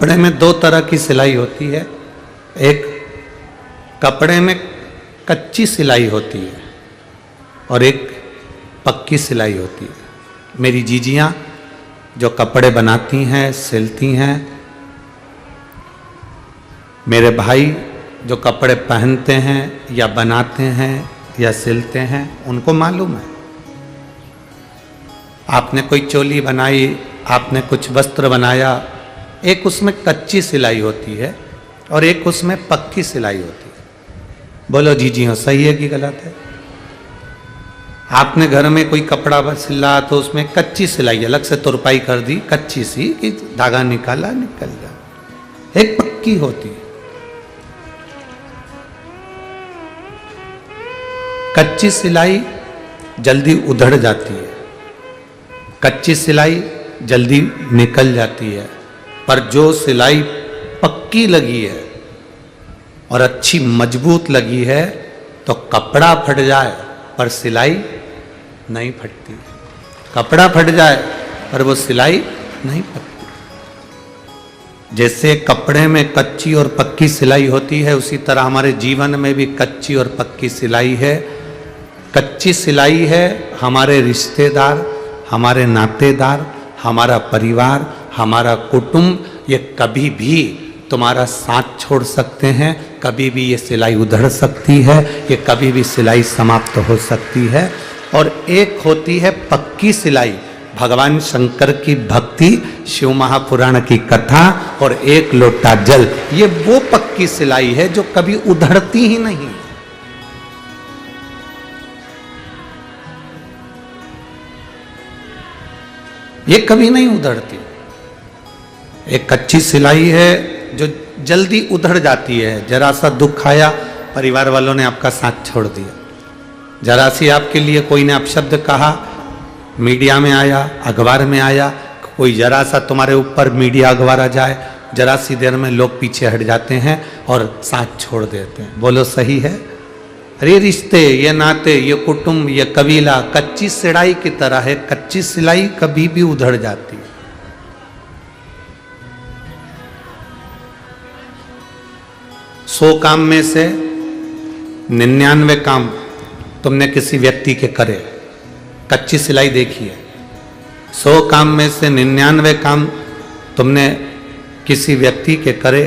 कपड़े में दो तरह की सिलाई होती है। एक कपड़े में कच्ची सिलाई होती है और एक पक्की सिलाई होती है। मेरी जीजियाँ जो कपड़े बनाती हैं, सिलती हैं, मेरे भाई जो कपड़े पहनते हैं या बनाते हैं या सिलते हैं, उनको मालूम है। आपने कोई चोली बनाई, आपने कुछ वस्त्र बनाया, एक उसमें कच्ची सिलाई होती है और एक उसमें पक्की सिलाई होती है। बोलो जीजियों, सही है कि गलत है? आपने घर में कोई कपड़ा सिला तो उसमें कच्ची सिलाई, अलग से तुरपाई कर दी, कच्ची सी कि धागा निकाला, निकल गया। एक पक्की होती है। कच्ची सिलाई जल्दी उधड़ जाती है, कच्ची सिलाई जल्दी निकल जाती है, पर जो सिलाई पक्की लगी है और अच्छी मजबूत लगी है तो कपड़ा फट जाए पर सिलाई नहीं फटती। कपड़ा फट जाए पर वो सिलाई नहीं फटती। जैसे कपड़े में कच्ची और पक्की सिलाई होती है, उसी तरह हमारे जीवन में भी कच्ची और पक्की सिलाई है। कच्ची सिलाई है हमारे रिश्तेदार, हमारे नातेदार, हमारा परिवार, हमारा कुटुंब, ये कभी भी तुम्हारा साथ छोड़ सकते हैं, कभी भी ये सिलाई उधड़ सकती है, ये कभी भी सिलाई समाप्त हो सकती है। और एक होती है पक्की सिलाई, भगवान शंकर की भक्ति, शिव महापुराण की कथा और एक लोटा जल, ये वो पक्की सिलाई है जो कभी उधड़ती ही नहीं। ये कभी नहीं उधड़ती। एक कच्ची सिलाई है जो जल्दी उधड़ जाती है। जरा सा दुख आया, परिवार वालों ने आपका साथ छोड़ दिया, जरा सी आपके लिए कोई ने अपशब्द कहा, मीडिया में आया, अखबार में आया, कोई जरा सा तुम्हारे ऊपर मीडिया अखबार आ जाए, जरा सी देर में लोग पीछे हट जाते हैं और साथ छोड़ देते हैं। बोलो सही है? अरे रिश्ते, ये नाते, ये कुटुंब, ये कबीला कच्ची सिलाई की तरह है। कच्ची सिलाई कभी भी उधड़ जाती है। 100 काम में से 99 काम तुमने किसी व्यक्ति के करे, कच्ची सिलाई देखी है। 100 काम में से 99 काम तुमने किसी व्यक्ति के करे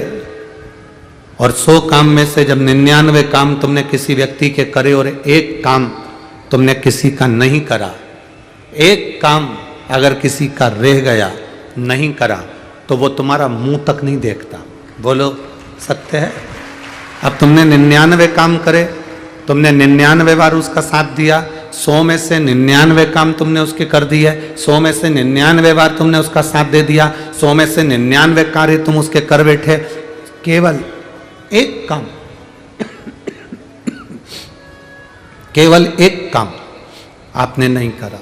और 100 काम में से जब 99 काम तुमने किसी व्यक्ति के करे और एक काम तुमने किसी का नहीं करा, एक काम अगर किसी का रह गया, नहीं करा, तो वो तुम्हारा मुंह तक नहीं देखता। बोलो सत्य है? अब तुमने 99 काम करे, तुमने 99 बार उसका साथ दिया, 100 में से 99 काम तुमने उसके कर दिए, 100 में से 99 बार तुमने उसका साथ दे दिया, 100 में से 99 कार्य तुम उसके कर बैठे, केवल एक काम, केवल एक काम आपने नहीं करा।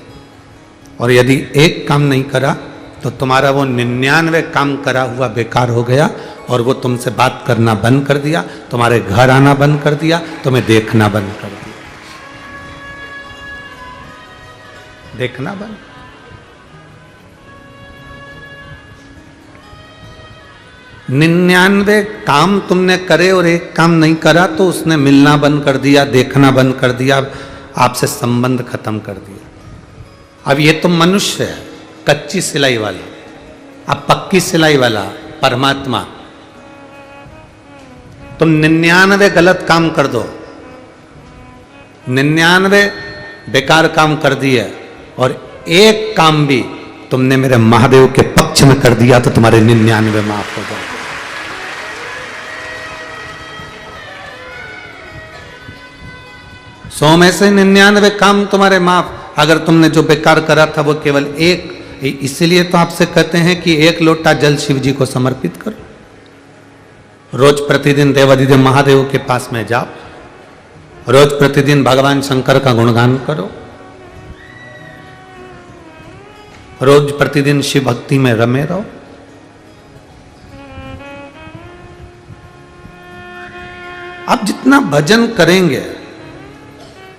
और यदि एक काम नहीं करा तो तुम्हारा वो 99 काम करा हुआ बेकार हो गया और वो तुमसे बात करना बंद कर दिया, तुम्हारे घर आना बंद कर दिया, तुम्हें देखना बंद कर दिया। देखना बंद। निन्यानवे काम तुमने करे और एक काम नहीं करा तो उसने मिलना बंद कर दिया, देखना बंद कर दिया, आपसे संबंध खत्म कर दिया। अब ये तो मनुष्य है, कच्ची सिलाई वाला। अब पक्की सिलाई वाला परमात्मा। तुम 99 गलत काम कर दो, 99 बेकार काम कर दिए और एक काम भी तुमने मेरे महादेव के पक्ष में कर दिया तो तुम्हारे 99 माफ हो जाए। 100 में से 99 काम तुम्हारे माफ। अगर तुमने जो बेकार करा था वो केवल एक, इसलिए तो आपसे कहते हैं कि एक लोटा जल शिव जी को समर्पित करो। रोज प्रतिदिन देवाधिदेव महादेव के पास में जाओ, रोज प्रतिदिन भगवान शंकर का गुणगान करो, रोज प्रतिदिन शिव भक्ति में रमे रहो। आप जितना भजन करेंगे,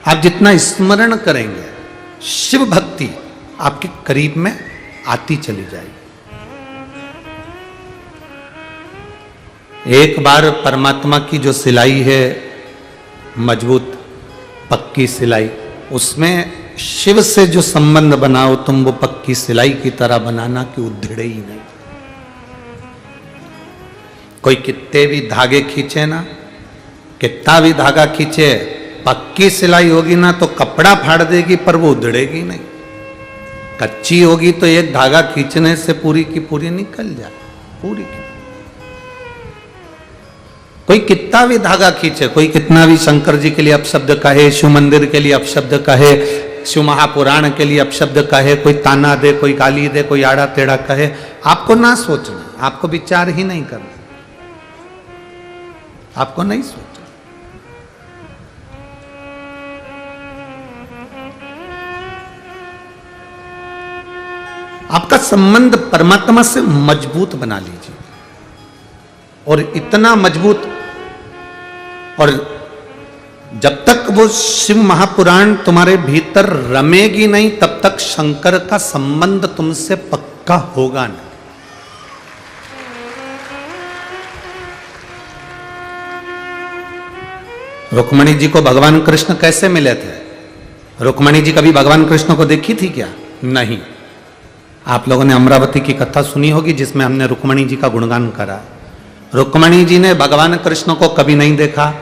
आप जितना स्मरण करेंगे, शिव भक्ति आपके करीब में आती चली जाएगी। एक बार परमात्मा की जो सिलाई है मजबूत पक्की सिलाई, उसमें शिव से जो संबंध बनाओ तुम वो पक्की सिलाई की तरह बनाना कि उधड़े ही नहीं। कोई कितने भी धागे खींचे ना, कितना भी धागा खींचे, पक्की सिलाई होगी ना तो कपड़ा फाड़ देगी पर वो उधड़ेगी नहीं। कच्ची होगी तो एक धागा खींचने से पूरी की पूरी निकल जाए, पूरी की। कोई कितना भी धागा खींचे, कोई कितना भी शंकर जी के लिए अपशब्द कहे, शिव मंदिर के लिए अपशब्द कहे, शिव महापुराण के लिए अपशब्द कहे, कोई ताना दे, कोई गाली दे, कोई आड़ा टेढ़ा कहे, आपको ना सोचना, आपको विचार ही नहीं करना, आपको नहीं सोचना। आपका संबंध परमात्मा से मजबूत बना लीजिए, और इतना मजबूत, और जब तक वो शिव महापुराण तुम्हारे भीतर रमेगी नहीं तब तक शंकर का संबंध तुमसे पक्का होगा नहीं। रुक्मणी जी को भगवान कृष्ण कैसे मिले थे? रुक्मणी जी कभी भगवान कृष्ण को देखी थी क्या? नहीं। आप लोगों ने अमरावती की कथा सुनी होगी जिसमें हमने रुक्मणी जी का गुणगान करा। रुक्मणी जी ने भगवान कृष्ण को कभी नहीं देखा,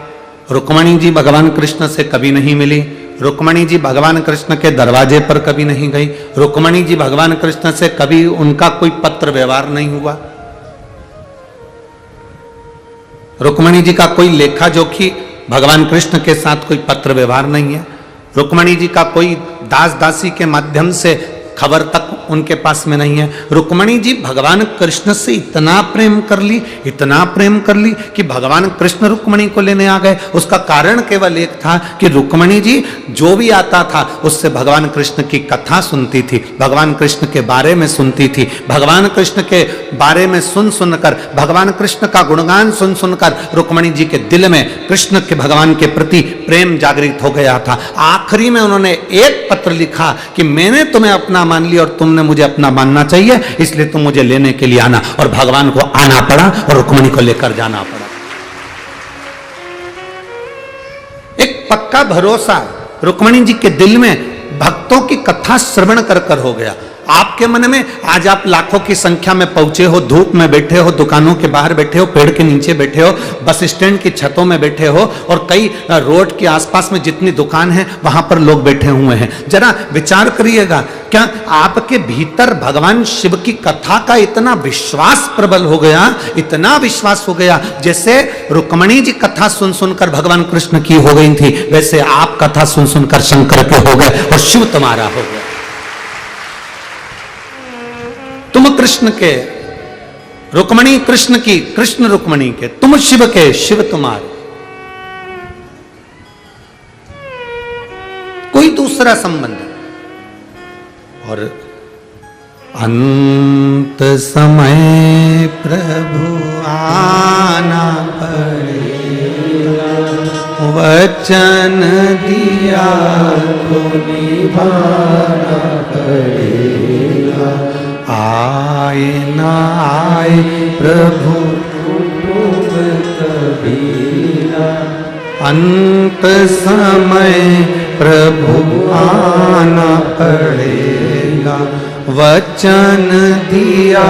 रुक्मणी जी भगवान कृष्ण से कभी नहीं मिली, रुक्मणी जी भगवान कृष्ण के दरवाजे पर कभी नहीं गई, रुक्मणी जी भगवान कृष्ण से कभी उनका कोई पत्र व्यवहार नहीं हुआ, रुक्मणी जी का कोई लेखा जोखी भगवान कृष्ण के साथ कोई पत्र व्यवहार नहीं है, रुक्मणी जी का कोई दास दासी के माध्यम से खबर तक उनके पास में नहीं है। रुक्मणी जी भगवान कृष्ण से इतना प्रेम कर ली, इतना प्रेम कर ली कि भगवान कृष्ण रुक्मणी को लेने आ गए। उसका कारण केवल एक था कि रुक्मणी जी जो भी आता था उससे भगवान कृष्ण की कथा सुनती थी, भगवान कृष्ण के बारे में सुनती थी, भगवान कृष्ण के बारे में सुन सुनकर, भगवान कृष्ण का गुणगान सुन सुनकर रुक्मणी जी के दिल में कृष्ण के भगवान के प्रति प्रेम जागृत हो गया था। आखिरी में उन्होंने एक पत्र लिखा कि मैंने तुम्हें अपना मान लिया और तुमने मुझे अपना मानना चाहिए, इसलिए तुम मुझे लेने के लिए आना। और भगवान को आना पड़ा और रुक्मणी को लेकर जाना पड़ा। एक पक्का भरोसा रुक्मणी जी के दिल में भक्तों की कथा श्रवण कर कर हो गया। आपके मन में आज आप लाखों की संख्या में पहुंचे हो, धूप में बैठे हो, दुकानों के बाहर बैठे हो, पेड़ के नीचे बैठे हो, बस स्टैंड की छतों में बैठे हो, और कई रोड के आसपास में जितनी दुकान है वहां पर लोग बैठे हुए हैं। जरा विचार करिएगा, क्या आपके भीतर भगवान शिव की कथा का इतना विश्वास प्रबल हो गया, इतना विश्वास हो गया, जैसे रुक्मणी जी कथा सुन सुनकर भगवान कृष्ण की हो गई थी, वैसे आप कथा सुन सुनकर शंकर के हो गए और शिव तुम्हारा हो गया। तुम कृष्ण के, रुक्मणी कृष्ण की, कृष्ण रुक्मणी के, तुम शिव के, शिव तुम्हारे, कोई दूसरा संबंध। और अंत समय प्रभु आना पड़ेगा, वचन दिया तो निभाना पड़ेगा, आए ना आए प्रभु कबीरा, अंत समय प्रभु आना पड़ेगा, वचन दिया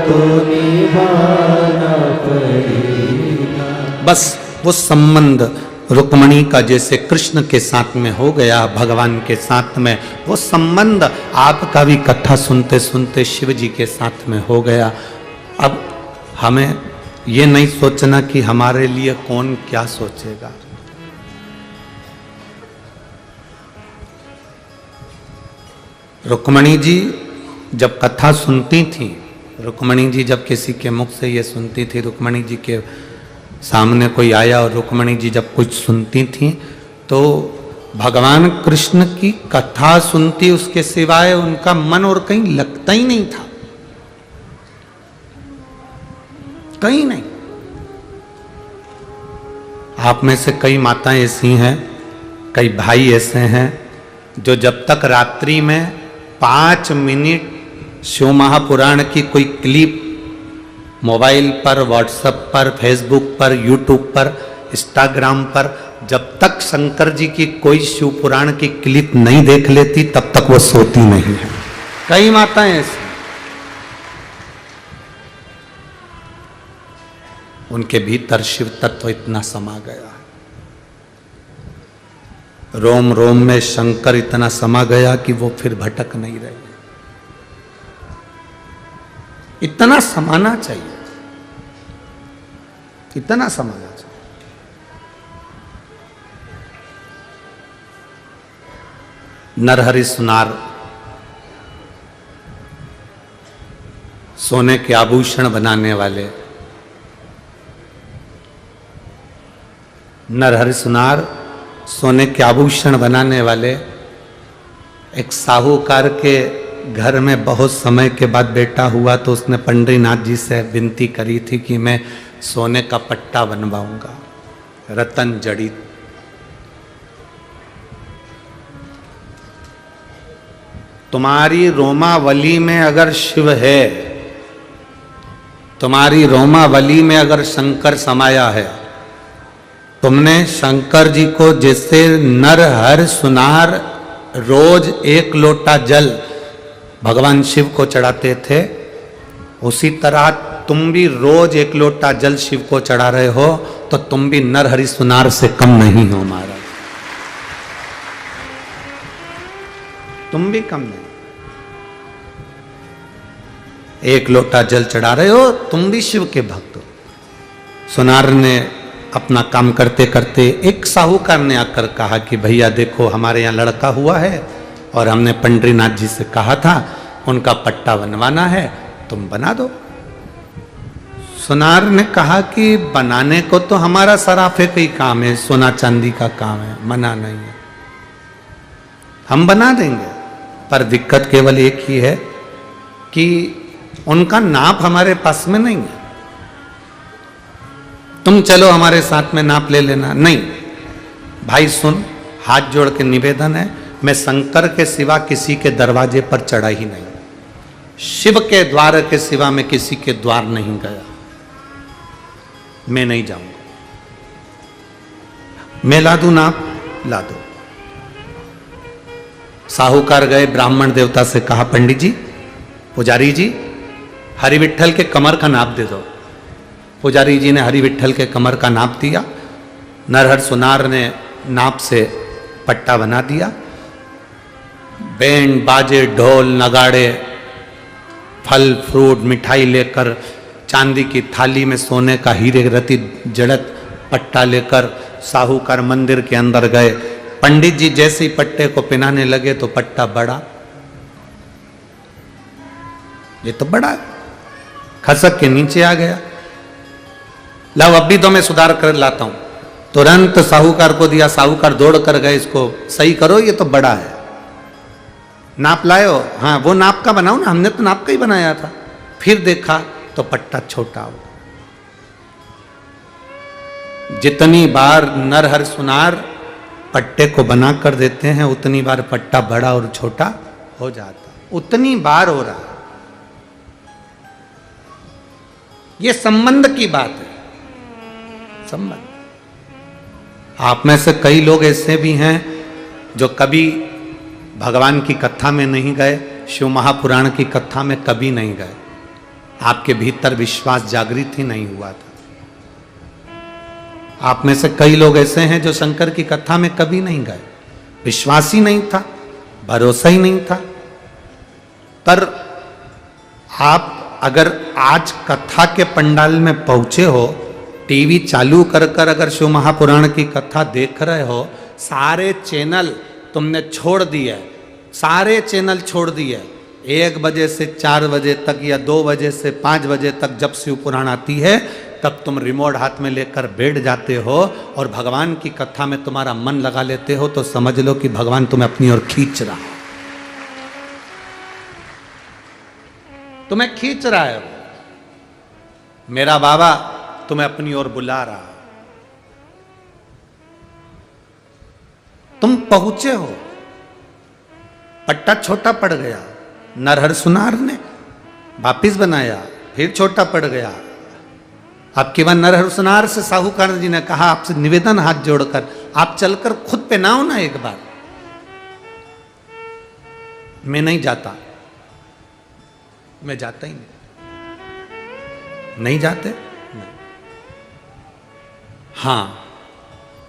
तो निभाना पड़ेगा। बस वो संबंध रुक्मणी का जैसे कृष्ण के साथ में हो गया, भगवान के साथ में, वो संबंध आपका भी कथा सुनते सुनते शिव जी के साथ में हो गया। अब हमें ये नहीं सोचना कि हमारे लिए कौन क्या सोचेगा। रुक्मणी जी जब कथा सुनती थी, रुक्मणी जी जब किसी के मुख से ये सुनती थी, रुक्मणी जी के सामने कोई आया और रुक्मणी जी जब कुछ सुनती थी तो भगवान कृष्ण की कथा सुनती, उसके सिवाय उनका मन और कहीं लगता ही नहीं था, कहीं नहीं। आप में से कई माताएं ऐसी हैं, कई भाई ऐसे हैं जो जब तक रात्रि में 5 मिनट शिव महापुराण की कोई क्लिप मोबाइल पर, व्हाट्सएप पर, फेसबुक पर, यूट्यूब पर, इंस्टाग्राम पर जब तक शंकर जी की कोई शिव पुराण की क्लिप नहीं देख लेती तब तक वो सोती नहीं है। कई माताएं ऐसी, उनके भीतर शिव तत्व इतना समा गया है, रोम रोम में शंकर इतना समा गया कि वो फिर भटक नहीं रहे। इतना समाना चाहिए, इतना समाना चाहिए। नरहरि सुनार सोने के आभूषण बनाने वाले, नरहरि सुनार सोने के आभूषण बनाने वाले एक साहूकार के घर में बहुत समय के बाद बेटा हुआ तो उसने पंडरीनाथ जी से विनती करी थी कि मैं सोने का पट्टा बनवाऊंगा, रतन जड़ित। तुम्हारी रोमावली में अगर शिव है, तुम्हारी रोमावली में अगर शंकर समाया है, तुमने शंकर जी को जैसे नरहर सुनार रोज 1 लोटा जल भगवान शिव को चढ़ाते थे, उसी तरह तुम भी रोज 1 लोटा जल शिव को चढ़ा रहे हो, तो तुम भी नरहरि सुनार से कम नहीं हो महाराज, तुम भी कम नहीं। 1 लोटा जल चढ़ा रहे हो, तुम भी शिव के भक्त हो। सुनार ने अपना काम करते करते एक साहूकार ने आकर कहा कि भैया देखो हमारे यहाँ लड़का हुआ है और हमने पंडरीनाथ जी से कहा था उनका पट्टा बनवाना है, तुम बना दो। सुनार ने कहा कि बनाने को तो हमारा सराफे का ही काम है, सोना चांदी का काम है, मना नहीं है, हम बना देंगे, पर दिक्कत केवल एक ही है कि उनका नाप हमारे पास में नहीं है, तुम चलो हमारे साथ में नाप ले लेना। नहीं भाई सुन, हाथ जोड़ के निवेदन है, मैं शंकर के सिवा किसी के दरवाजे पर चढ़ा ही नहीं, शिव के द्वार के सिवा मैं किसी के द्वार नहीं गया, मैं नहीं जाऊंगा, मैं ला दूं नाप, ला दो। साहूकार गए, ब्राह्मण देवता से कहा पंडित जी, पुजारी जी हरि विठ्ठल के कमर का नाप दे दो। पुजारी जी ने हरि विठ्ठल के कमर का नाप दिया, नरहर सुनार ने नाप से पट्टा बना दिया। बैंड बाजे ढोल नगाड़े फल फ्रूट मिठाई लेकर चांदी की थाली में सोने का हीरे रति जड़त पट्टा लेकर साहूकार मंदिर के अंदर गए। पंडित जी जैसे ही पट्टे को पहनाने लगे तो पट्टा बढ़ा, ये तो बड़ा, खसक के नीचे आ गया। लाओ अब भी तो मैं सुधार कर लाता हूं, तुरंत साहूकार को दिया, साहूकार दौड़ कर गए, इसको सही करो, ये तो बड़ा है। नाप लाए हो? हाँ वो नाप का बनाओ ना, हमने तो नाप का ही बनाया था। फिर देखा तो पट्टा छोटा हो। जितनी बार नरहर सुनार पट्टे को बना कर देते हैं उतनी बार पट्टा बड़ा और छोटा हो जाता, उतनी बार हो रहा। ये संबंध की बात है, संबंध। आप में से कई लोग ऐसे भी हैं जो कभी भगवान की कथा में नहीं गए, शिव महापुराण की कथा में कभी नहीं गए, आपके भीतर विश्वास जागृत ही नहीं हुआ था। आप में से कई लोग ऐसे हैं जो शंकर की कथा में कभी नहीं गए, विश्वास ही नहीं था, भरोसा ही नहीं था। पर आप अगर आज कथा के पंडाल में पहुंचे हो, टीवी चालू कर कर अगर शिव महापुराण की कथा देख रहे हो, सारे चैनल तुमने छोड़ दिए, सारे चैनल छोड़ दिए, 1 बजे से 4 बजे तक या 2 बजे से 5 बजे तक जब शिव पुराण आती है तब तुम रिमोट हाथ में लेकर बैठ जाते हो और भगवान की कथा में तुम्हारा मन लगा लेते हो, तो समझ लो कि भगवान तुम्हें अपनी ओर खींच रहा है, तुम्हें खींच रहा है। मेरा बाबा तुम्हें अपनी ओर बुला रहा, तुम पहुंचे हो। पट्टा छोटा पड़ गया, नरहर सुनार ने वापिस बनाया, फिर छोटा पड़ गया, अब केवल नरहरसुनार से साहूकार जी ने कहा आपसे निवेदन हाथ जोड़कर आप चलकर खुद पे नाओ ना एक बार। मैं नहीं जाता, मैं जाता ही नहीं जाते नहीं। हाँ,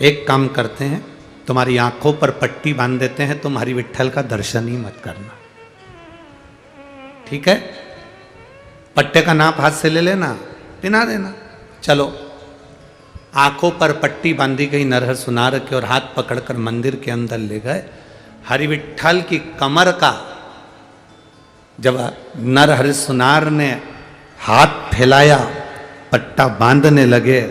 एक काम करते हैं, तुम्हारी आंखों पर पट्टी बांध देते हैं, तुम्हारी विट्ठल का दर्शन ही मत करना, ठीक है? पट्टे का नाप हाथ से ले लेना, पिना देना। चलो, आंखों पर पट्टी बांधी गई नरहरसुनार के और हाथ पकड़कर मंदिर के अंदर ले गए। हरि विट्ठल की कमर का जब नरहरसुनार ने हाथ फैलाया, पट्टा बांधने लगे,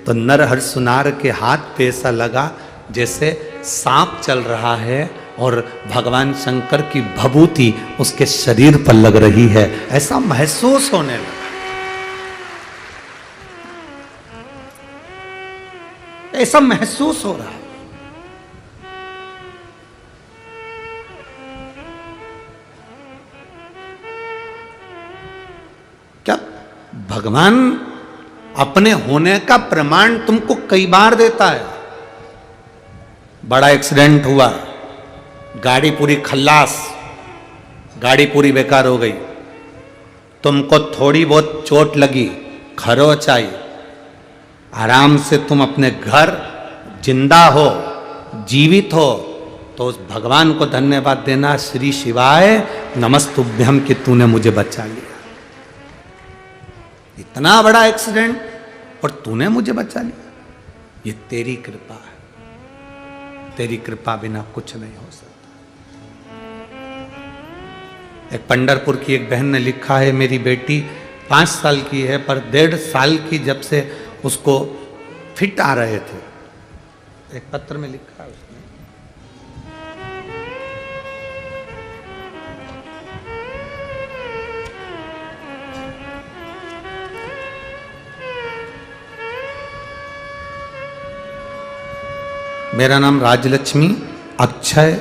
तो नरहरसुनार के हाथ पे ऐसा लगा जैसे सांप चल रहा है और भगवान शंकर की भभूति उसके शरीर पर लग रही है, ऐसा महसूस होने लगा। ऐसा महसूस हो रहा है। क्या भगवान अपने होने का प्रमाण तुमको कई बार देता है। बड़ा एक्सीडेंट हुआ, गाड़ी पूरी खल्लास, गाड़ी पूरी बेकार हो गई, तुमको थोड़ी बहुत चोट लगी, खरोच आई, आराम से तुम अपने घर जिंदा हो, जीवित हो, तो उस भगवान को धन्यवाद देना, श्री शिवाय नमस्तुभ्यम कि तूने मुझे बचा लिया। इतना बड़ा एक्सीडेंट और तूने मुझे बचा लिया, ये तेरी कृपा है, तेरी कृपा बिना कुछ नहीं हो सकता। एक पंढरपुर की एक बहन ने लिखा है, मेरी बेटी 5 साल की है, पर 1.5 साल की जब से उसको फिट आ रहे थे। एक पत्र में लिखा है उसने, मेरा नाम राजलक्ष्मी अक्षय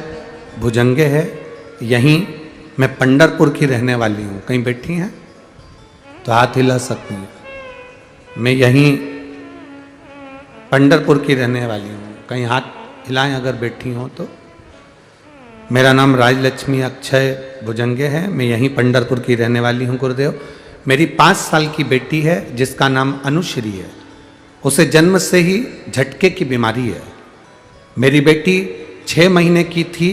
भुजंगे है, यहीं मैं पंढरपुर की रहने वाली हूँ। कहीं बैठी हैं तो हाथ हिला सकती हैं। मैं यहीं पंढरपुर की रहने वाली हूँ, कहीं हाथ हिलाएं अगर बैठी हो तो। मेरा नाम राजलक्ष्मी अक्षय भुजंगे है, मैं यहीं पंढरपुर की रहने वाली हूँ गुरुदेव। मेरी 5 साल की बेटी है जिसका नाम अनुश्री है, उसे जन्म से ही झटके की बीमारी है। मेरी बेटी 6 महीने की थी,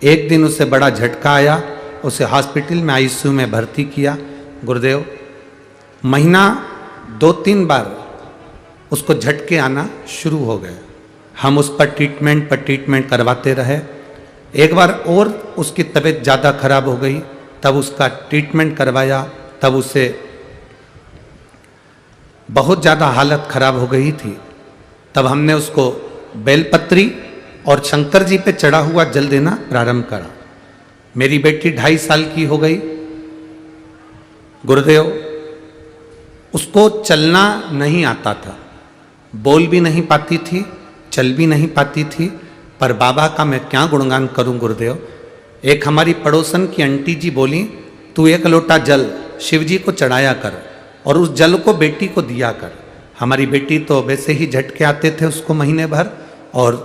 एक दिन उसे बड़ा झटका आया, उसे हॉस्पिटल में आईसीयू में भर्ती किया गुरुदेव। महीना 2-3 बार उसको झटके आना शुरू हो गए, हम उस पर ट्रीटमेंट करवाते रहे। एक बार और उसकी तबीयत ज़्यादा खराब हो गई, तब उसका ट्रीटमेंट करवाया, तब उसे बहुत ज़्यादा हालत खराब हो गई थी। तब हमने उसको बेलपत्री और शंकर जी पे चढ़ा हुआ जल देना प्रारंभ करा। मेरी बेटी 2.5 साल की हो गई गुरुदेव, उसको चलना नहीं आता था, बोल भी नहीं पाती थी, चल भी नहीं पाती थी, पर बाबा का मैं क्या गुणगान करूं गुरुदेव। एक हमारी पड़ोसन की आंटी जी बोली, तू 1 लोटा जल शिव जी को चढ़ाया कर और उस जल को बेटी को दिया कर। हमारी बेटी तो वैसे ही झटके आते थे उसको महीने भर, और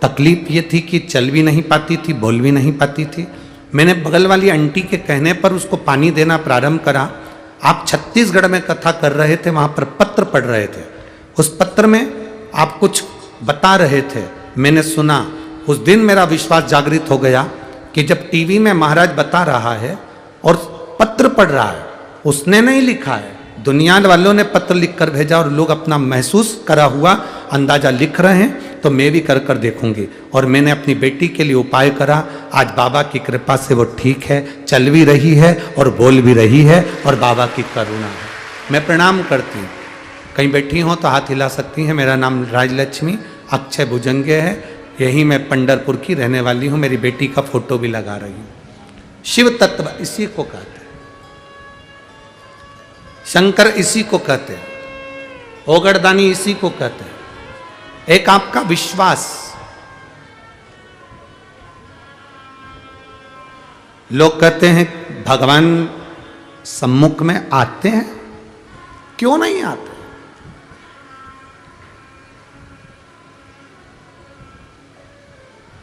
तकलीफ ये थी कि चल भी नहीं पाती थी, बोल भी नहीं पाती थी। मैंने बगल वाली आंटी के कहने पर उसको पानी देना प्रारंभ करा। आप छत्तीसगढ़ में कथा कर रहे थे, वहाँ पर पत्र पढ़ रहे थे, उस पत्र में आप कुछ बता रहे थे, मैंने सुना। उस दिन मेरा विश्वास जागृत हो गया कि जब टीवी में महाराज बता रहा है और पत्र पढ़ रहा है, उसने नहीं लिखा है, दुनिया वालों ने पत्र लिख कर भेजा और लोग अपना महसूस करा हुआ अंदाजा लिख रहे हैं, तो मैं भी कर कर देखूंगी। और मैंने अपनी बेटी के लिए उपाय करा, आज बाबा की कृपा से वो ठीक है, चल भी रही है और बोल भी रही है, और बाबा की करुणा है। मैं प्रणाम करती हूँ, कहीं बैठी हो तो हाथ हिला सकती हैं। मेरा नाम राजलक्ष्मी अक्षय भुजंगे है, यही मैं पंढरपुर की रहने वाली हूँ। मेरी बेटी का फोटो भी लगा रही हूँ। शिव तत्व इसी को कहते हैं, शंकर इसी को कहते हैं, ओगड़दानी इसी को कहते हैं। एक आपका विश्वास, लोग कहते हैं भगवान सम्मुख में आते हैं, क्यों नहीं आते?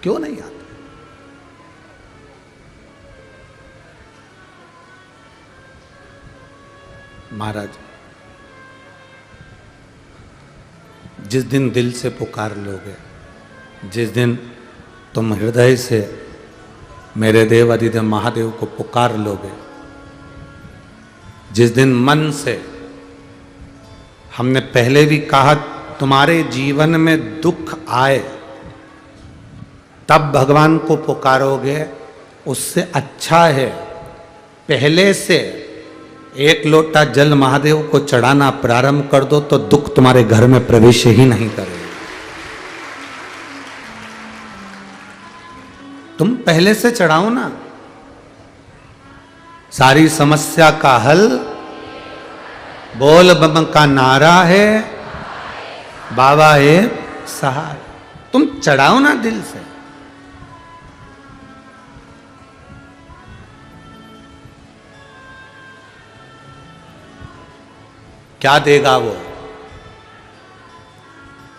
क्यों नहीं आते? महाराज, जिस दिन दिल से पुकार लोगे, जिस दिन तुम हृदय से मेरे देव अधिदेव महादेव को पुकार लोगे, जिस दिन मन से, हमने पहले भी कहा, तुम्हारे जीवन में दुख आए तब भगवान को पुकारोगे, उससे अच्छा है पहले से एक लोटा जल महादेव को चढ़ाना प्रारंभ कर दो, तो दुख तुम्हारे घर में प्रवेश ही नहीं करेगा। तुम पहले से चढ़ाओ ना। सारी समस्या का हल बोल बम का नारा है, बाबा है सहाय। तुम चढ़ाओ ना दिल से। क्या देगा वो,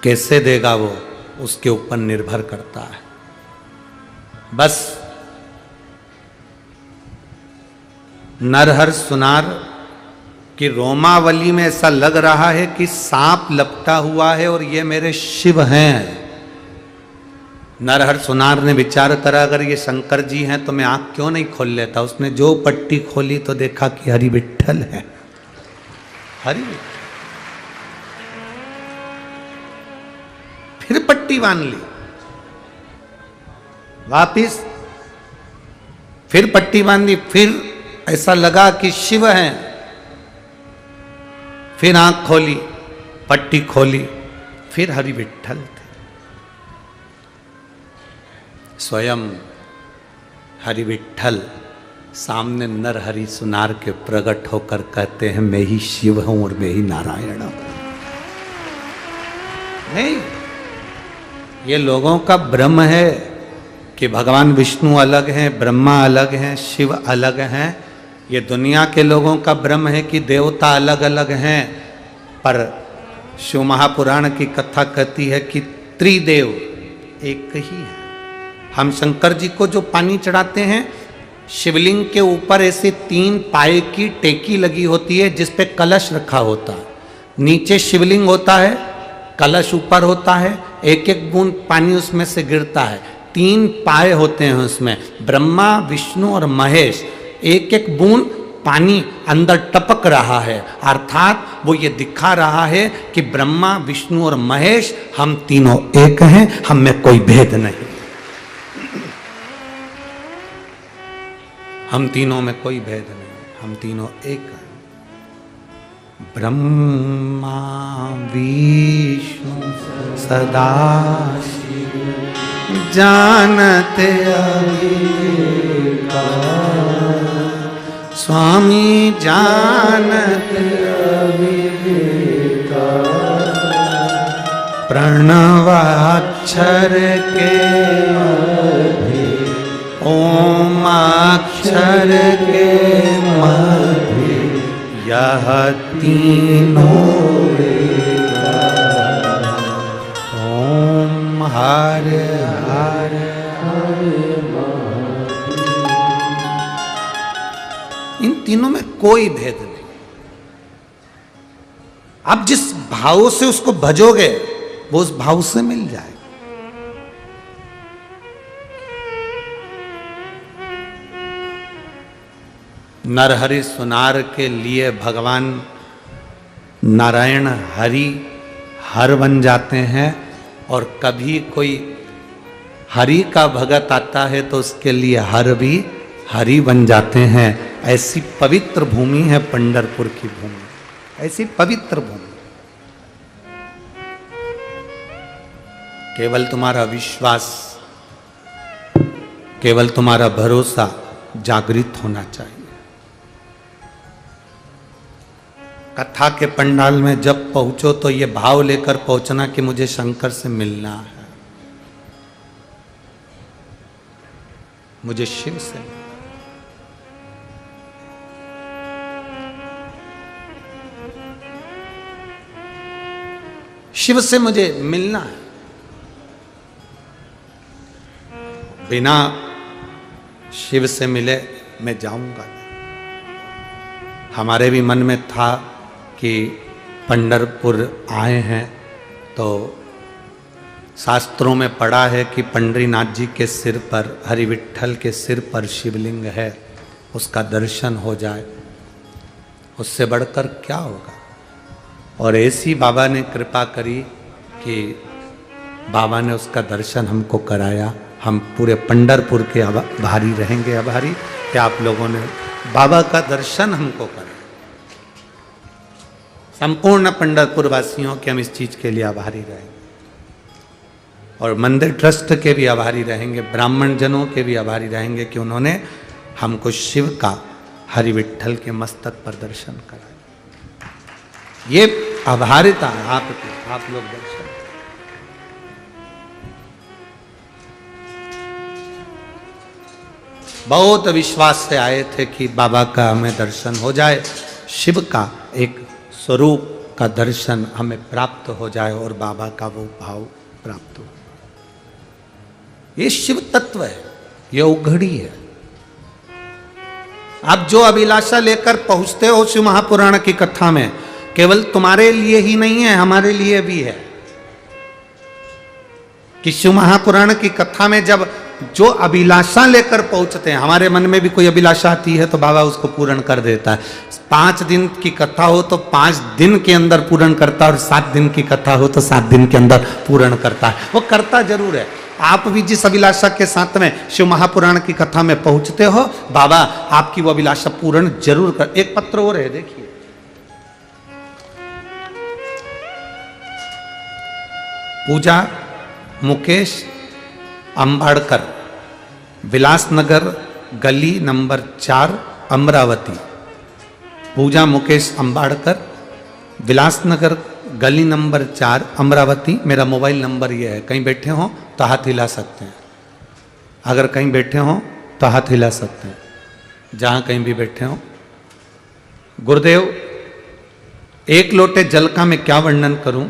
कैसे देगा वो, उसके ऊपर निर्भर करता है। बस नरहर सुनार की रोमावली में ऐसा लग रहा है कि सांप लपटा हुआ है और ये मेरे शिव हैं। नरहर सुनार ने विचार करा, अगर ये शंकर जी हैं तो मैं आंख क्यों नहीं खोल लेता। उसने जो पट्टी खोली तो देखा कि हरि विट्ठल है। हरि फिर पट्टी बांध ली, वापिस फिर पट्टी बांधी, फिर ऐसा लगा कि शिव हैं। फिर आंख खोली, पट्टी खोली, फिर हरि विट्ठल थे। स्वयं हरि विट्ठल सामने नरहरि सुनार के प्रकट होकर कहते हैं, मैं ही शिव हूं और मैं ही नारायण हूं। नहीं, ये लोगों का भ्रम है कि भगवान विष्णु अलग हैं, ब्रह्मा अलग हैं, शिव अलग हैं। ये दुनिया के लोगों का भ्रम है कि देवता अलग अलग हैं। पर शिव महापुराण की कथा कहती है कि त्रिदेव एक ही है। हम शंकर जी को जो पानी चढ़ाते हैं, शिवलिंग के ऊपर ऐसे 3 पाए की टेकी लगी होती है जिस पे कलश रखा होता है। नीचे शिवलिंग होता है, कलश ऊपर होता है, एक एक बूंद पानी उसमें से गिरता है। 3 पाए होते हैं उसमें, ब्रह्मा विष्णु और महेश। एक एक बूंद पानी अंदर टपक रहा है, अर्थात वो ये दिखा रहा है कि ब्रह्मा विष्णु और महेश हम तीनों एक हैं, हम में कोई भेद नहीं। हम तीनों में कोई भेद नहीं, हम तीनों एक हैं। ब्रह्मा विष्णु सदा जानते अविका, स्वामी जानते अविका। प्रणवाक्षर के ओम अक्षर के मध्य यह तीनों ओम हर हर इन तीनों में कोई भेद नहीं। आप जिस भाव से उसको भजोगे वो उस भाव से मिल जाएगा। नरहरि सुनार के लिए भगवान नारायण हरि हर बन जाते हैं, और कभी कोई हरि का भगत आता है तो उसके लिए हर भी हरि बन जाते हैं। ऐसी पवित्र भूमि है पंढरपुर की भूमि, ऐसी पवित्र भूमि। केवल तुम्हारा विश्वास, केवल तुम्हारा भरोसा जागृत होना चाहिए। कथा के पंडाल में जब पहुंचो तो ये भाव लेकर पहुंचना कि मुझे शंकर से मिलना है, मुझे शिव से मिलना। शिव से मुझे मिलना है। बिना शिव से मिले मैं जाऊंगा। हमारे भी मन में था कि पंढरपुर आए हैं तो शास्त्रों में पढ़ा है कि पंडरीनाथ जी के सिर पर, हरि विट्ठल के सिर पर शिवलिंग है, उसका दर्शन हो जाए, उससे बढ़कर क्या होगा। और ऐसी बाबा ने कृपा करी कि बाबा ने उसका दर्शन हमको कराया। हम पूरे पंढरपुर के आभारी रहेंगे, आभारी कि आप लोगों ने बाबा का दर्शन हमको कराया। संपूर्ण पंढरपुर वासियों के हम इस चीज के लिए आभारी रहेंगे और मंदिर ट्रस्ट के भी आभारी रहेंगे, ब्राह्मण जनों के भी आभारी रहेंगे कि उन्होंने हमको शिव का, हरि विट्ठल के मस्तक पर दर्शन कराया। ये आभारिता है आपकी, आप लोग दर्शन। बहुत विश्वास से आए थे कि बाबा का हमें दर्शन हो जाए, शिव का एक स्वरूप का दर्शन हमें प्राप्त हो जाए और बाबा का वो भाव प्राप्त हो। ये शिव तत्व है, ये उघड़ी है। आप जो अभिलाषा लेकर पहुंचते हो शिव महापुराण की कथा में, केवल तुम्हारे लिए ही नहीं है, हमारे लिए भी है। कि शिव महापुराण की कथा में जब जो अभिलाषा लेकर पहुंचते हैं, हमारे मन में भी कोई अभिलाषा आती है तो बाबा उसको पूर्ण कर देता है। 5 दिन की कथा हो तो 5 दिन के अंदर पूर्ण करता है, और 7 दिन की कथा हो तो 7 दिन के अंदर पूर्ण करता है। वो करता जरूर है। आप भी जिस अभिलाषा के साथ में शिव महापुराण की कथा में पहुंचते हो, बाबा आपकी वो अभिलाषा पूर्ण जरूर कर। एक पत्र और है, देखिए, पूजा मुकेश अंबाड़कर, विलासनगर गली नंबर 4 अमरावती। पूजा मुकेश अंबाड़कर, विलासनगर गली नंबर 4 अमरावती। मेरा मोबाइल नंबर ये है। कहीं बैठे हो तो हाथ हिला सकते हैं, अगर कहीं बैठे हो तो हाथ हिला सकते हैं, जहां कहीं भी बैठे हो। गुरुदेव, एक लोटे जल का मैं क्या वर्णन करूं।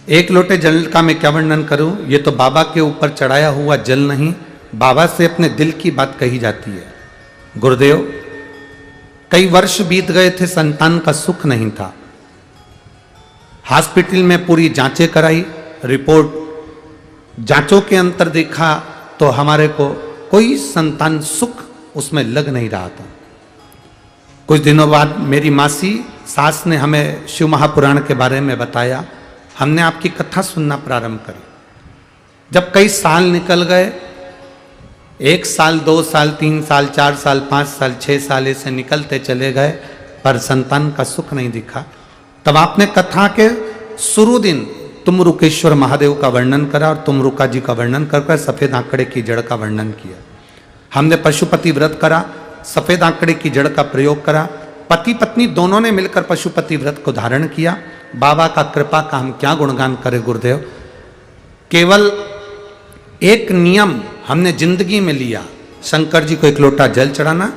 एक लोटे जल का मैं क्या वर्णन करूं। ये तो बाबा के ऊपर चढ़ाया हुआ जल नहीं, बाबा से अपने दिल की बात कही जाती है। गुरुदेव, कई वर्ष बीत गए थे, संतान का सुख नहीं था। हॉस्पिटल में पूरी जांचें कराई, रिपोर्ट जांचों के अंतर देखा तो हमारे को कोई संतान सुख उसमें लग नहीं रहा था। कुछ दिनों बाद मेरी मासी सास ने हमें शिव महापुराण के बारे में बताया। हमने आपकी कथा सुनना प्रारंभ करी। जब कई साल निकल गए, 1 साल, 2 साल, 3 साल, 4 साल, 5 साल, 6 साल ऐसे निकलते चले गए, पर संतान का सुख नहीं दिखा। तब आपने कथा के शुरू दिन तुमरुकेश्वर महादेव का वर्णन करा और तुमरुका जी का वर्णन कर सफेद आंकड़े की जड़ का वर्णन किया। हमने पशुपति व्रत करा, सफेद आंकड़े की जड़ का प्रयोग करा। पति पत्नी दोनों ने मिलकर पशुपति व्रत को धारण किया। बाबा का कृपा का हम क्या गुणगान करें गुरुदेव। केवल एक नियम हमने जिंदगी में लिया, शंकर जी को 1 लोटा जल चढ़ाना।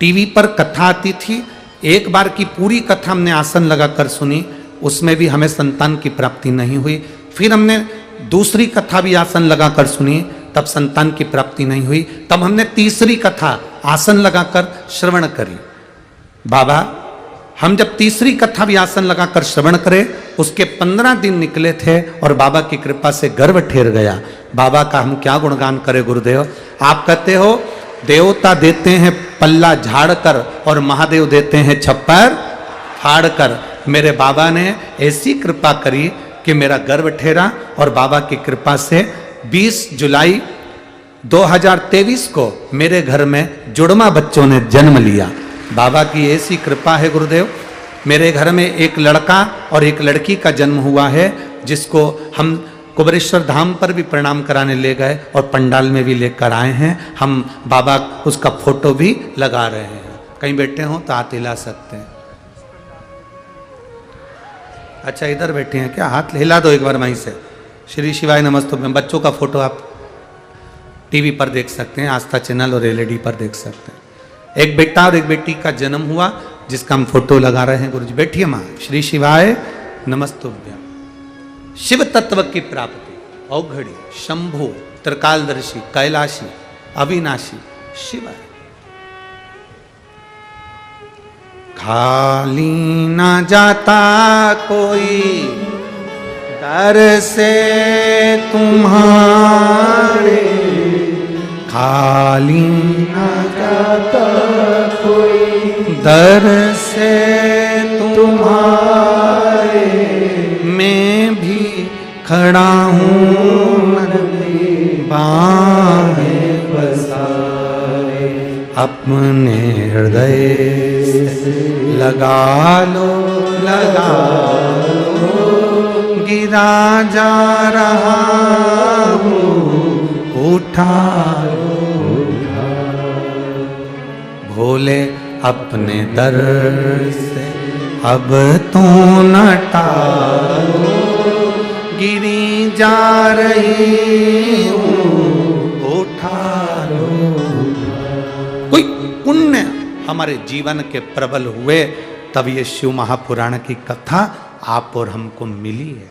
टीवी पर कथा आती थी, एक बार की पूरी कथा हमने आसन लगाकर सुनी, उसमें भी हमें संतान की प्राप्ति नहीं हुई। फिर हमने दूसरी कथा भी आसन लगाकर सुनी, तब संतान की प्राप्ति नहीं हुई। तब हमने तीसरी कथा आसन लगाकर श्रवण करी। बाबा, हम जब तीसरी कथा भी आसन लगाकर श्रवण करें, उसके 15 दिन निकले थे और बाबा की कृपा से गर्भ ठेर गया। बाबा का हम क्या गुणगान करें गुरुदेव। आप कहते हो देवता देते हैं पल्ला झाड़ कर और महादेव देते हैं छप्पर फाड़ कर। मेरे बाबा ने ऐसी कृपा करी कि मेरा गर्भ ठेरा और बाबा की कृपा से 20 जुलाई 2023 को मेरे घर में जुड़वा बच्चों ने जन्म लिया। बाबा की ऐसी कृपा है गुरुदेव। मेरे घर में एक लड़का और एक लड़की का जन्म हुआ है, जिसको हम कुबरेश्वर धाम पर भी प्रणाम कराने ले गए और पंडाल में भी लेकर आए हैं। हम बाबा उसका फोटो भी लगा रहे हैं। कहीं बैठे हो तो हाथ हिला सकते हैं। अच्छा, इधर बैठे हैं क्या? हाथ हिला दो एक बार वहीं से। श्री शिवाय नमस्तुभ्यम। बच्चों का फोटो आप टीवी पर देख सकते हैं, आस्था चैनल और एलईडी पर देख सकते हैं। एक बेटा और एक बेटी का जन्म हुआ, जिसका हम फोटो लगा रहे हैं। गुरुजी बैठिए माँ। श्री शिवाय नमस्तुभ्यम। शिव तत्व की प्राप्ति, औघड़ी, शंभु, त्रिकालदर्शी, कैलाशी, अविनाशी शिव है। खाली न जाता कोई दर से तुम्हारे, खाली न जाता कोई दर से तुम्हारे, मैं भी खड़ा हूँ बाहें पसारे, अपने हृदय से लगा लो, लगा लो, गिरा जा रहा हूँ, उठा लो, भोले अपने दर से अब तो न टालो, गिरी जा रही हूँ, उठा लो। कोई पुण्य हमारे जीवन के प्रबल हुए तब ये शिव महापुराण की कथा आप और हमको मिली है।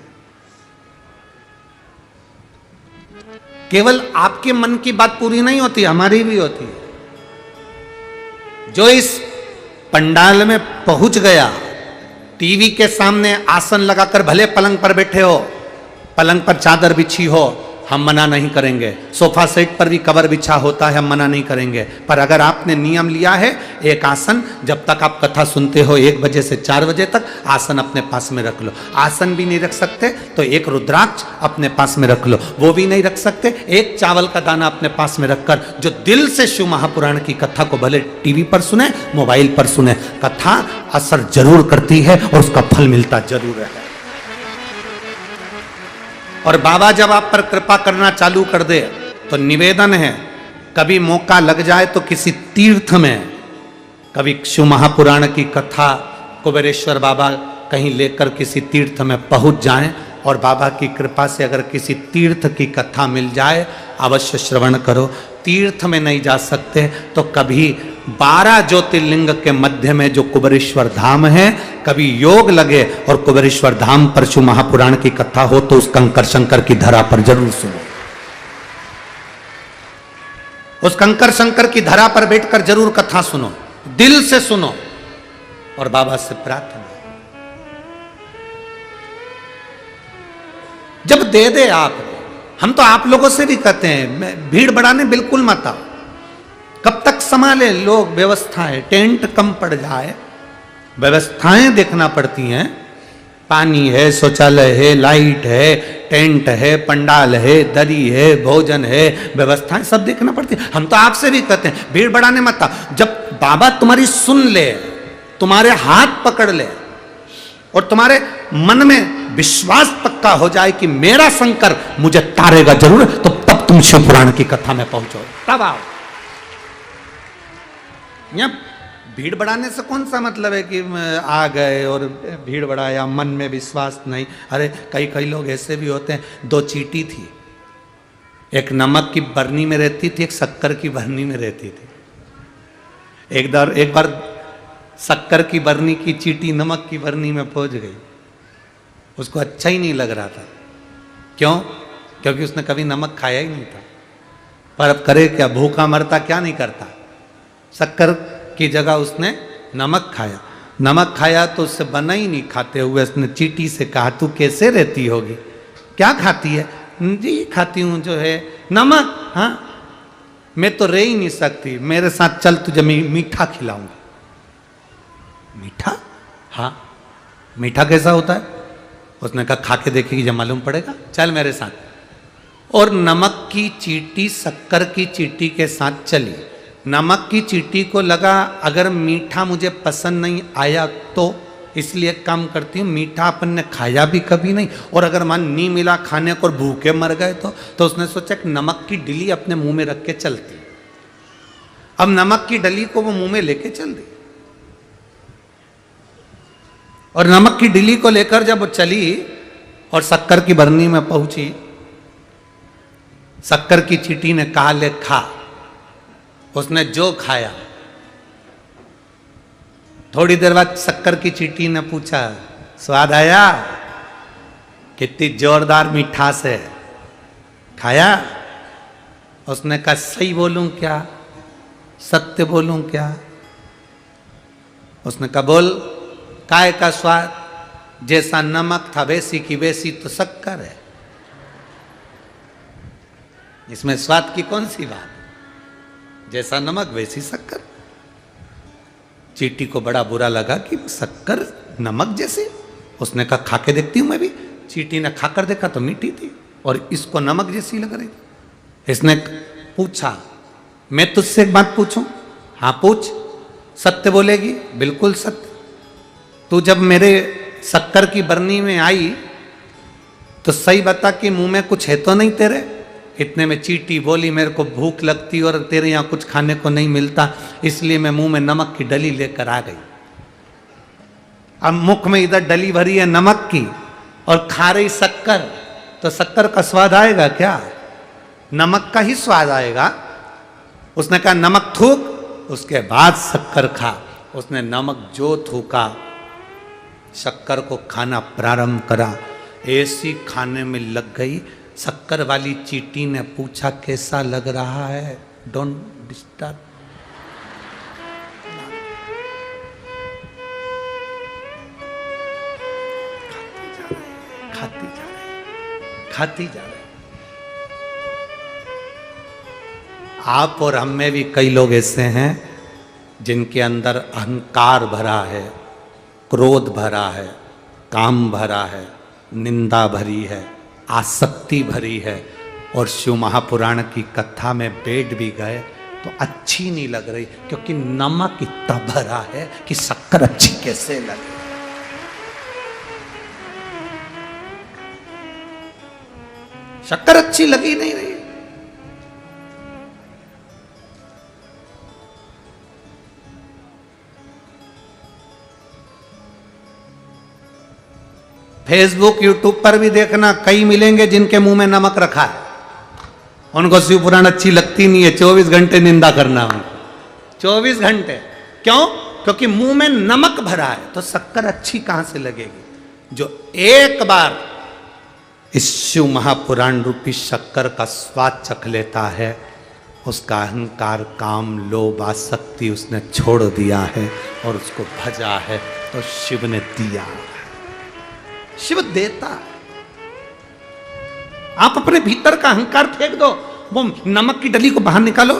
केवल आपके मन की बात पूरी नहीं होती, हमारी भी होती है। जो इस पंडाल में पहुंच गया, टीवी के सामने आसन लगाकर भले पलंग पर बैठे हो, पलंग पर चादर बिछी हो, हम मना नहीं करेंगे। सोफा सेट पर भी कवर बिछा होता है, हम मना नहीं करेंगे। पर अगर आपने नियम लिया है एक आसन, जब तक आप कथा सुनते हो 1 बजे से 4 बजे तक आसन अपने पास में रख लो। आसन भी नहीं रख सकते तो एक रुद्राक्ष अपने पास में रख लो, वो भी नहीं रख सकते एक चावल का दाना अपने पास में रखकर जो दिल से शिव महापुराण की कथा को भले टीवी पर सुने, मोबाइल पर सुने, कथा असर जरूर करती है और उसका फल मिलता जरूर है। और बाबा जब आप पर कृपा करना चालू कर दे तो निवेदन है, कभी मौका लग जाए तो किसी तीर्थ में, कभी शिव महापुराण की कथा कुबेरेश्वर बाबा कहीं लेकर किसी तीर्थ में पहुंच जाएं और बाबा की कृपा से अगर किसी तीर्थ की कथा मिल जाए अवश्य श्रवण करो। तीर्थ में नहीं जा सकते तो कभी 12 ज्योतिर्लिंग के मध्य में जो कुबेरेश्वर धाम है, कभी योग लगे और कुबेरेश्वर धाम पर शिव महापुराण की कथा हो तो उस कंकर शंकर की धरा पर जरूर सुनो। उस कंकर शंकर की धरा पर बैठकर जरूर कथा सुनो, दिल से सुनो और बाबा से प्रार्थना। जब दे दे आप, हम तो आप लोगों से भी कहते हैं भीड़ बढ़ाने बिल्कुल मत आओ। कब तक संभाले लोग व्यवस्थाएं, टेंट कम पड़ जाए, व्यवस्थाएं देखना पड़ती हैं। पानी है, शौचालय है, लाइट है, टेंट है, पंडाल है, दरी है, भोजन है, व्यवस्थाएं सब देखना पड़ती है। हम तो आपसे भी कहते हैं भीड़ बढ़ाने मत आओ। जब बाबा तुम्हारी सुन ले, तुम्हारे हाथ पकड़ ले और तुम्हारे मन में विश्वास पक्का हो जाए कि मेरा शंकर मुझे तारेगा जरूर, तो तब तुम शिव पुराण की कथा में पहुंचो, तब आओ। यहाँ भीड़ बढ़ाने से कौन सा मतलब है कि आ गए और भीड़ बढ़ाया, मन में विश्वास नहीं। अरे कई लोग ऐसे भी होते हैं, 2 चींटी थी, एक नमक की बरनी में रहती थी, एक शक्कर की बरनी में रहती थी। एक बार शक्कर की बरनी की चींटी नमक की बरनी में पहुंच गई, उसको अच्छा ही नहीं लग रहा था। क्यों? क्योंकि उसने कभी नमक खाया ही नहीं था। पर अब करे क्या, भूखा मरता क्या नहीं करता। शक्कर की जगह उसने नमक खाया। नमक खाया तो उससे बना ही नहीं खाते हुए उसने चींटी से कहा, तू कैसे रहती होगी, क्या खाती है? जी खाती हूँ जो है नमक। हाँ, मैं तो रह ही नहीं सकती, मेरे साथ चल, तुझे मीठा खिलाऊंगी। मीठा? हाँ, मीठा कैसा होता है? उसने कहा खा के देखेगी जब मालूम पड़ेगा, चल मेरे साथ। और नमक की चींटी शक्कर की चींटी के साथ चली। नमक की चींटी को लगा अगर मीठा मुझे पसंद नहीं आया तो इसलिए काम करती हूँ, मीठा अपन ने खाया भी कभी नहीं, और अगर मान नहीं मिला खाने को और भूखे मर गए तो उसने सोचा कि नमक की डली अपने मुंह में रख के चलती। अब नमक की डली को वो मुंह में लेके चल दी और नमक की डली को लेकर जब वो चली और शक्कर की बरनी में पहुंची, शक्कर की चींटी ने कहा ले खा। उसने जो खाया, थोड़ी देर बाद शक्कर की चींटी ने पूछा स्वाद आया? कितनी जोरदार मिठास है। खाया? उसने कहा सही बोलूं क्या, सत्य बोलूं क्या? उसने कहा बोल। काय का स्वाद? जैसा नमक था वैसी की वैसी तो शक्कर है, इसमें स्वाद की कौन सी बात? जैसा नमक वैसी शक्कर। चींटी को बड़ा बुरा लगा कि शक्कर नमक जैसी। उसने कहा खा के देखती हूं मैं भी। चींटी ने खाकर देखा तो मीठी थी और इसको नमक जैसी लग रही थी। इसने पूछा मैं तुझसे एक बात पूछूं? हाँ पूछ। सत्य बोलेगी? बिल्कुल सत्य। तू जब मेरे शक्कर की बरनी में आई तो सही बता कि मुंह में कुछ है तो नहीं तेरे? इतने में चींटी बोली मेरे को भूख लगती और तेरे यहाँ कुछ खाने को नहीं मिलता, इसलिए मैं मुंह में नमक की डली लेकर आ गई। अब मुख में इधर डली भरी है नमक की और खा रही शक्कर, तो शक्कर का स्वाद आएगा क्या? नमक का ही स्वाद आएगा। उसने कहा नमक थूक, उसके बाद शक्कर खा। उसने नमक जो थूका, शक्कर को खाना प्रारंभ करा। ऐसी खाने में लग गई। शक्कर वाली चींटी ने पूछा कैसा लग रहा है? Don't disturb. खाती जा रही। आप और हम में भी कई लोग ऐसे हैं जिनके अंदर अहंकार भरा है, क्रोध भरा है, काम भरा है, निंदा भरी है, आसक्ति भरी है, और शिव महापुराण की कथा में बैठ भी गए तो अच्छी नहीं लग रही, क्योंकि नमक इतना भरा है कि शक्कर अच्छी कैसे लगे। शक्कर अच्छी लगी नहीं रही। फेसबुक यूट्यूब पर भी देखना, कई मिलेंगे जिनके मुंह में नमक रखा है, उनको शिव पुराण अच्छी लगती नहीं है, 24 घंटे निंदा करना उनको, 24 घंटे। क्यों? क्योंकि मुंह में नमक भरा है, तो शक्कर अच्छी कहां से लगेगी? जो एक बार इस शिव महापुराण रूपी शक्कर का स्वाद चख लेता है, उसका अहंकार, काम, लोभ, आसक्ति उसने छोड़ दिया है और उसको भजा है, तो शिव ने दिया। शिव देता। आप अपने भीतर का अहंकार फेंक दो, वो नमक की डली को बाहर निकालो।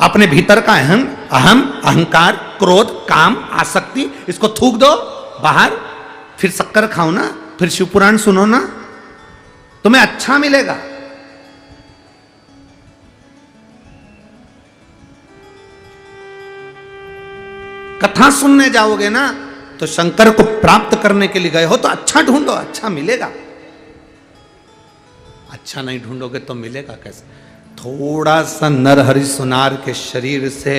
अपने भीतर का अहम, अहंकार, क्रोध, काम, आसक्ति, इसको थूक दो बाहर, फिर शक्कर खाओ ना, फिर शिव पुराण सुनो ना, तुम्हें अच्छा मिलेगा। कथा सुनने जाओगे ना तो शंकर को प्राप्त करने के लिए गए हो तो अच्छा ढूंढो, अच्छा मिलेगा। अच्छा नहीं ढूंढोगे तो मिलेगा कैसे? थोड़ा सा नरहरि सुनार के शरीर से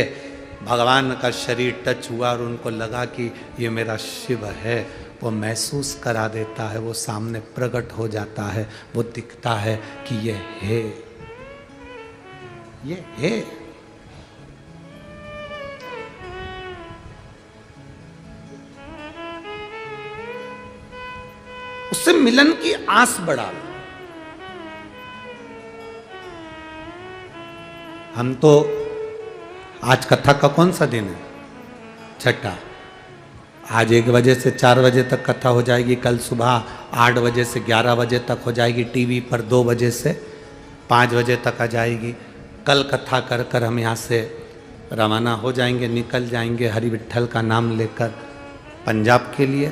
भगवान का शरीर टच हुआ और उनको लगा कि ये मेरा शिव है, वो महसूस करा देता है, वो सामने प्रकट हो जाता है, वो दिखता है कि ये है, ये है। उससे मिलन की आस बढ़ा लो। हम तो आज कथा का कौन सा दिन है? छठा। आज 1 बजे से 4 बजे तक कथा हो जाएगी, कल सुबह 8 बजे से 11 बजे तक हो जाएगी, टीवी पर 2 बजे से 5 बजे तक आ जाएगी। कल कथा कर कर हम यहाँ से रवाना हो जाएंगे, निकल जाएंगे हरि विट्ठल का नाम लेकर पंजाब के लिए।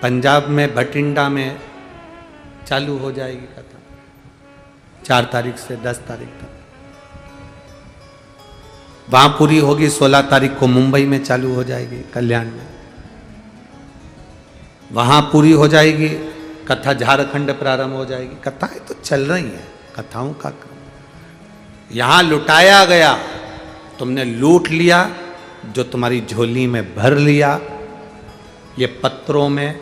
पंजाब में भटिंडा में चालू हो जाएगी कथा 4 तारीख से 10 तारीख तक। वहां पूरी होगी 16 तारीख को मुंबई में चालू हो जाएगी, कल्याण में। वहां पूरी हो जाएगी कथा, झारखंड प्रारंभ हो जाएगी। कथाएं तो चल रही हैं, कथाओं का क्रम। यहां लुटाया गया, तुमने लूट लिया, जो तुम्हारी झोली में भर लिया। ये पत्रों में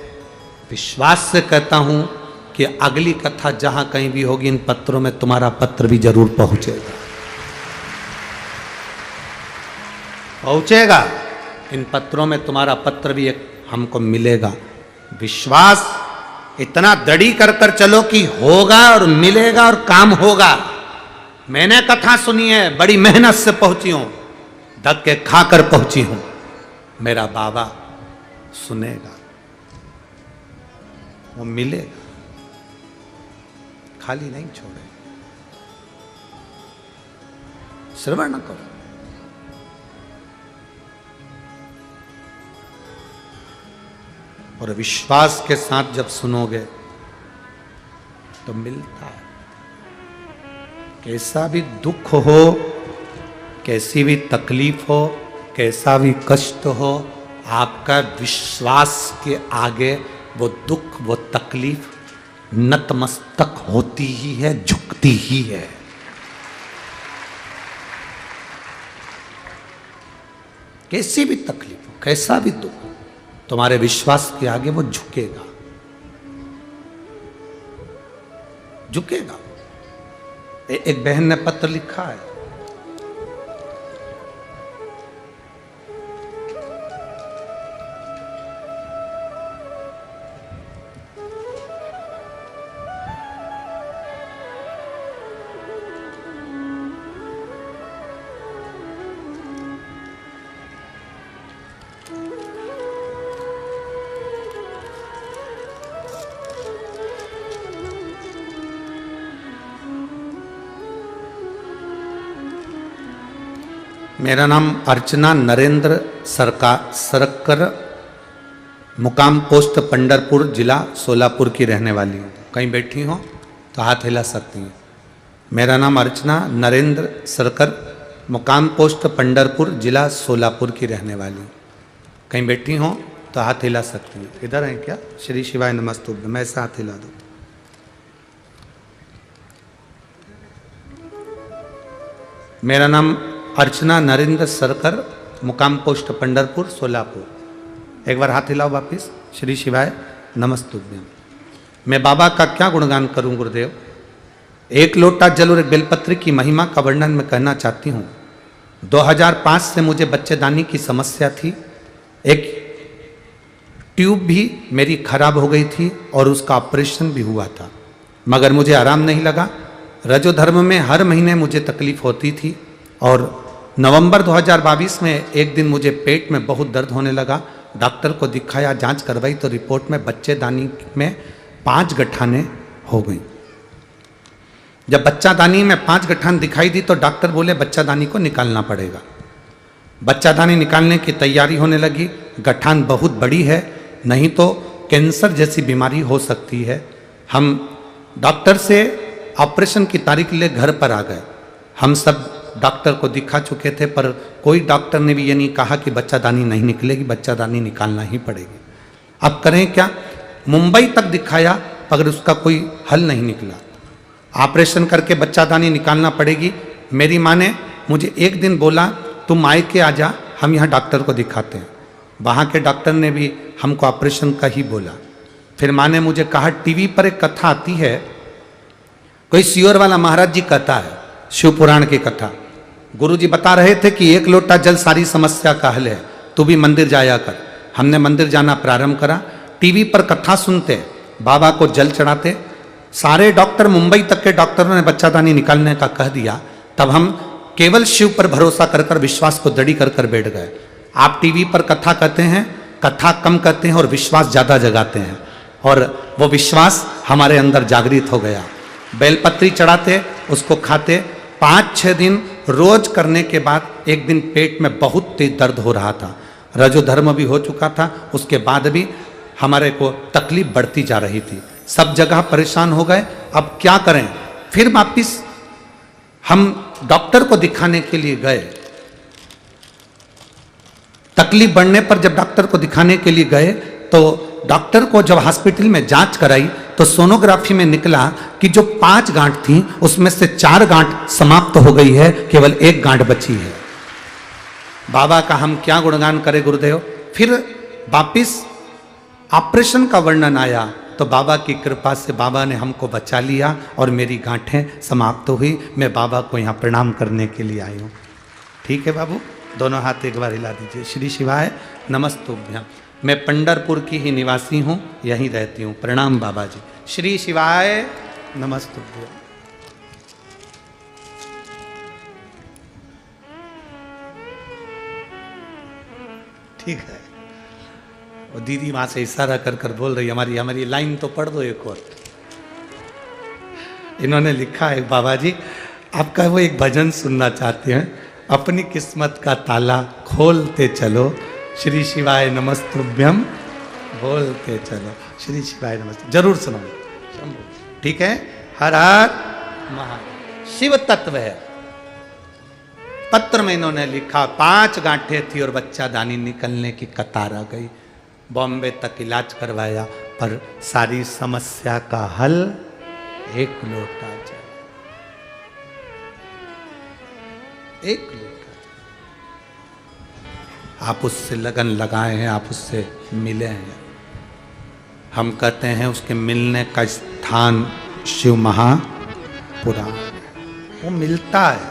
विश्वास से कहता हूं कि अगली कथा जहां कहीं भी होगी, इन पत्रों में तुम्हारा पत्र भी जरूर पहुंचेगा, पहुंचेगा। इन पत्रों में तुम्हारा पत्र भी एक हमको मिलेगा। विश्वास इतना दड़ी कर कर चलो कि होगा और मिलेगा और काम होगा। मैंने कथा सुनी है, बड़ी मेहनत से पहुंची हूं, धक्के खाकर पहुंची हूं। मेरा बाबा सुनेगा, वो मिलेगा, खाली नहीं छोड़े। श्रवण करो। और विश्वास के साथ जब सुनोगे तो मिलता है। कैसा भी दुख हो, कैसी भी तकलीफ हो, कैसा भी कष्ट हो, आपका विश्वास के आगे वो दुख, वो तकलीफ नतमस्तक होती ही है, झुकती ही है। कैसी भी तकलीफ हो, कैसा भी दुख हो, तुम्हारे विश्वास के आगे वो झुकेगा, झुकेगा। एक बहन ने पत्र लिखा है, मेरा नाम अर्चना नरेंद्र सरकर, मुकाम पोस्ट पंडरपुर, जिला सोलापुर की रहने वाली हूँ। कहीं बैठी हो तो हाथ हिला सकती हैं। मेरा नाम अर्चना नरेंद्र सरकर, मुकाम पोस्ट पंडरपुर, जिला सोलापुर की रहने वाली हूँ। कहीं बैठी हो तो हाथ हिला सकती हैं। इधर हैं क्या? श्री शिवाय नमस्तुभ्यं। मैं ऐसा हाथ हिला दूँ। मेरा नाम अर्चना नरेंद्र सरकर, मुकाम पोस्ट पंडरपुर, सोलापुर। एक बार हाथ हिलाओ वापिस। श्री शिवाय नमस्तुभ्यं। मैं बाबा का क्या गुणगान करूं गुरुदेव। एक लोटा जल और एक बेलपत्र की महिमा का वर्णन मैं कहना चाहती हूं। 2005 से मुझे बच्चेदानी की समस्या थी। एक ट्यूब भी मेरी खराब हो गई थी और उसका ऑपरेशन भी हुआ था, मगर मुझे आराम नहीं लगा। रजो धर्म में हर महीने मुझे तकलीफ होती थी और नवंबर 2022 में एक दिन मुझे पेट में बहुत दर्द होने लगा। डॉक्टर को दिखाया, जांच करवाई तो रिपोर्ट में बच्चेदानी में 5 गठानें हो गई। जब बच्चादानी में 5 गठान दिखाई दी तो डॉक्टर बोले बच्चादानी को निकालना पड़ेगा। बच्चादानी निकालने की तैयारी होने लगी। गठान बहुत बड़ी है, नहीं तो कैंसर जैसी बीमारी हो सकती है। हम डॉक्टर से ऑपरेशन की तारीख ले घर पर आ गए। हम सब डॉक्टर को दिखा चुके थे, पर कोई डॉक्टर ने भी ये नहीं कहा कि बच्चादानी नहीं निकलेगी, बच्चादानी निकालना ही पड़ेगी। अब करें क्या? मुंबई तक दिखाया मगर उसका कोई हल नहीं निकला। ऑपरेशन करके बच्चादानी निकालना पड़ेगी। मेरी माँ ने मुझे एक दिन बोला तुम मायके आ जा, हम यहाँ डॉक्टर को दिखाते हैं। वहाँ के डॉक्टर ने भी हमको ऑपरेशन का ही बोला। फिर माँ ने मुझे कहा टीवी पर एक कथा आती है, कोई सियोर वाला महाराज जी कहता है, शिव पुराण की कथा। गुरुजी बता रहे थे कि एक लोटा जल सारी समस्या का हल है, तू भी मंदिर जाया कर। हमने मंदिर जाना प्रारंभ करा। टीवी पर कथा सुनते, बाबा को जल चढ़ाते। सारे डॉक्टर, मुंबई तक के डॉक्टरों ने बच्चादानी निकालने का कह दिया। तब हम केवल शिव पर भरोसा कर कर विश्वास को दड़ी कर कर बैठ गए। आप टीवी पर कथा कहते हैं, कथा कम कहते हैं और विश्वास ज़्यादा जगाते हैं, और वो विश्वास हमारे अंदर जागृत हो गया। बेलपत्री चढ़ाते, उसको खाते। 5-6 दिन रोज करने के बाद एक दिन पेट में बहुत तेज दर्द हो रहा था। रजो धर्म भी हो चुका था, उसके बाद भी हमारे को तकलीफ बढ़ती जा रही थी। सब जगह परेशान हो गए। अब क्या करें? फिर वापिस हम डॉक्टर को दिखाने के लिए गए। तकलीफ बढ़ने पर जब डॉक्टर को दिखाने के लिए गए तो डॉक्टर को जब हॉस्पिटल में जांच कराई तो सोनोग्राफी में निकला कि जो 5 गांठ थी उसमें से 4 गांठ समाप्त हो गई है, केवल 1 गांठ बची है। बाबा का हम क्या गुणगान करें गुरुदेव। फिर वापिस ऑपरेशन का वर्णन आया तो बाबा की कृपा से बाबा ने हमको बचा लिया और मेरी गांठें समाप्त हुई। मैं बाबा को यहाँ प्रणाम करने के लिए आई हूँ। ठीक है बाबू, दोनों हाथ एक बार हिला दीजिए। श्री शिवाय नमस्तुभ्यं। मैं पंढरपुर की ही निवासी हूँ, यहीं रहती हूँ। प्रणाम बाबा जी। श्री शिवाय नमस्तुभ्यं। ठीक है, वो दीदी वहां से इशारा कर कर बोल रही, हमारी लाइन तो पढ़ दो एक और। इन्होंने लिखा है बाबा जी, आपका वो एक भजन सुनना चाहते हैं, अपनी किस्मत का ताला खोलते चलो, श्री शिवाय नमस्तुभ्यम बोलते चलो। श्री शिवाय नमस्ते जरूर सुनाओ। ठीक है। हर हर महादेव। शिव तत्व है। पत्र में इन्होंने लिखा 5 गांठें थी और बच्चा दानी निकलने की कतार आ गई। बॉम्बे तक इलाज करवाया पर सारी समस्या का हल एक लोटा जल, एक लोटा। आप उससे लगन लगाए हैं, आप उससे मिले हैं। हम कहते हैं उसके मिलने का स्थान शिव महापुराण, वो मिलता है।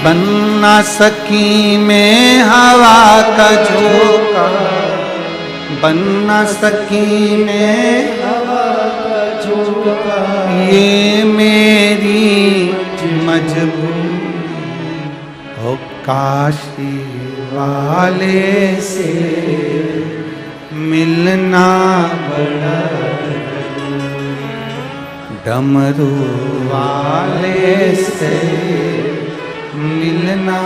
बन ना सकी में हवा का झोंका, बन ना सकी में हवा का झोंका, ये मेरी मजबूरी हो, काशी वाले से मिलना बड़ा, डमरू वाले से मिलना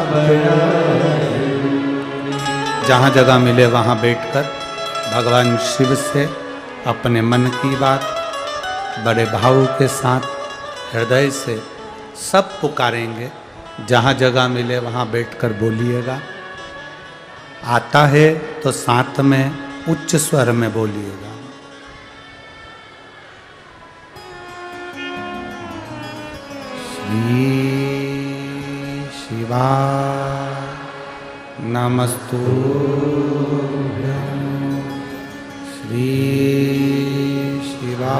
बड़ा। जहाँ जगह मिले वहाँ बैठकर भगवान शिव से अपने मन की बात बड़े भाव के साथ हृदय से सब पुकारेंगे। जहाँ जगह मिले वहाँ बैठकर बोलिएगा। आता है तो साथ में उच्च स्वर में बोलिएगा। श्री शिवा नमस्तुभ्यं, श्री शिवा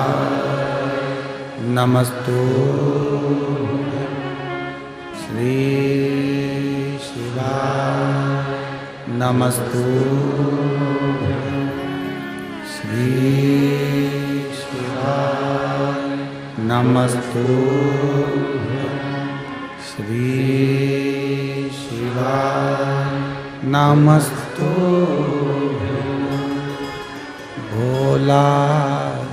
नमस्तुभ्यं, श्री शिवा नमस्तुभ्यं, श्री शिवा नमस्तुभ्यं, श्री शिवा नमस्तुभ्यं। भोला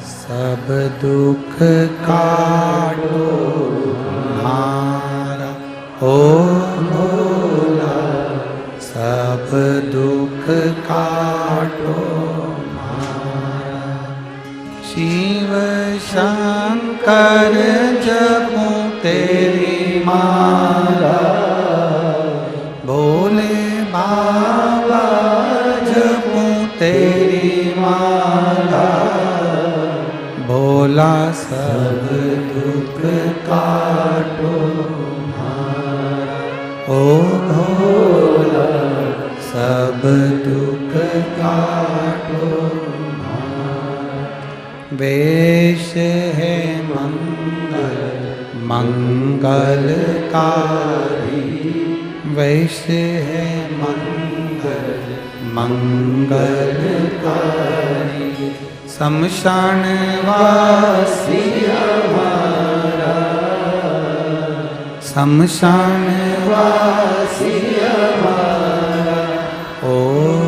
सब दुख काटो हमारा, ओ भोला सब दुख काटो हमारा। शिव शंकर जपो तेरी माला, भोले बाबा जपो तेरी माला, भोला सब दुख काटो हमारा, ओ भोला सब दुख काटो हमारा। वेश है मंगल मंगलकारी, वैसे है मंगल मंगलकारी। शमशान वासी हमारा, शमशान वासी हमारा, ओ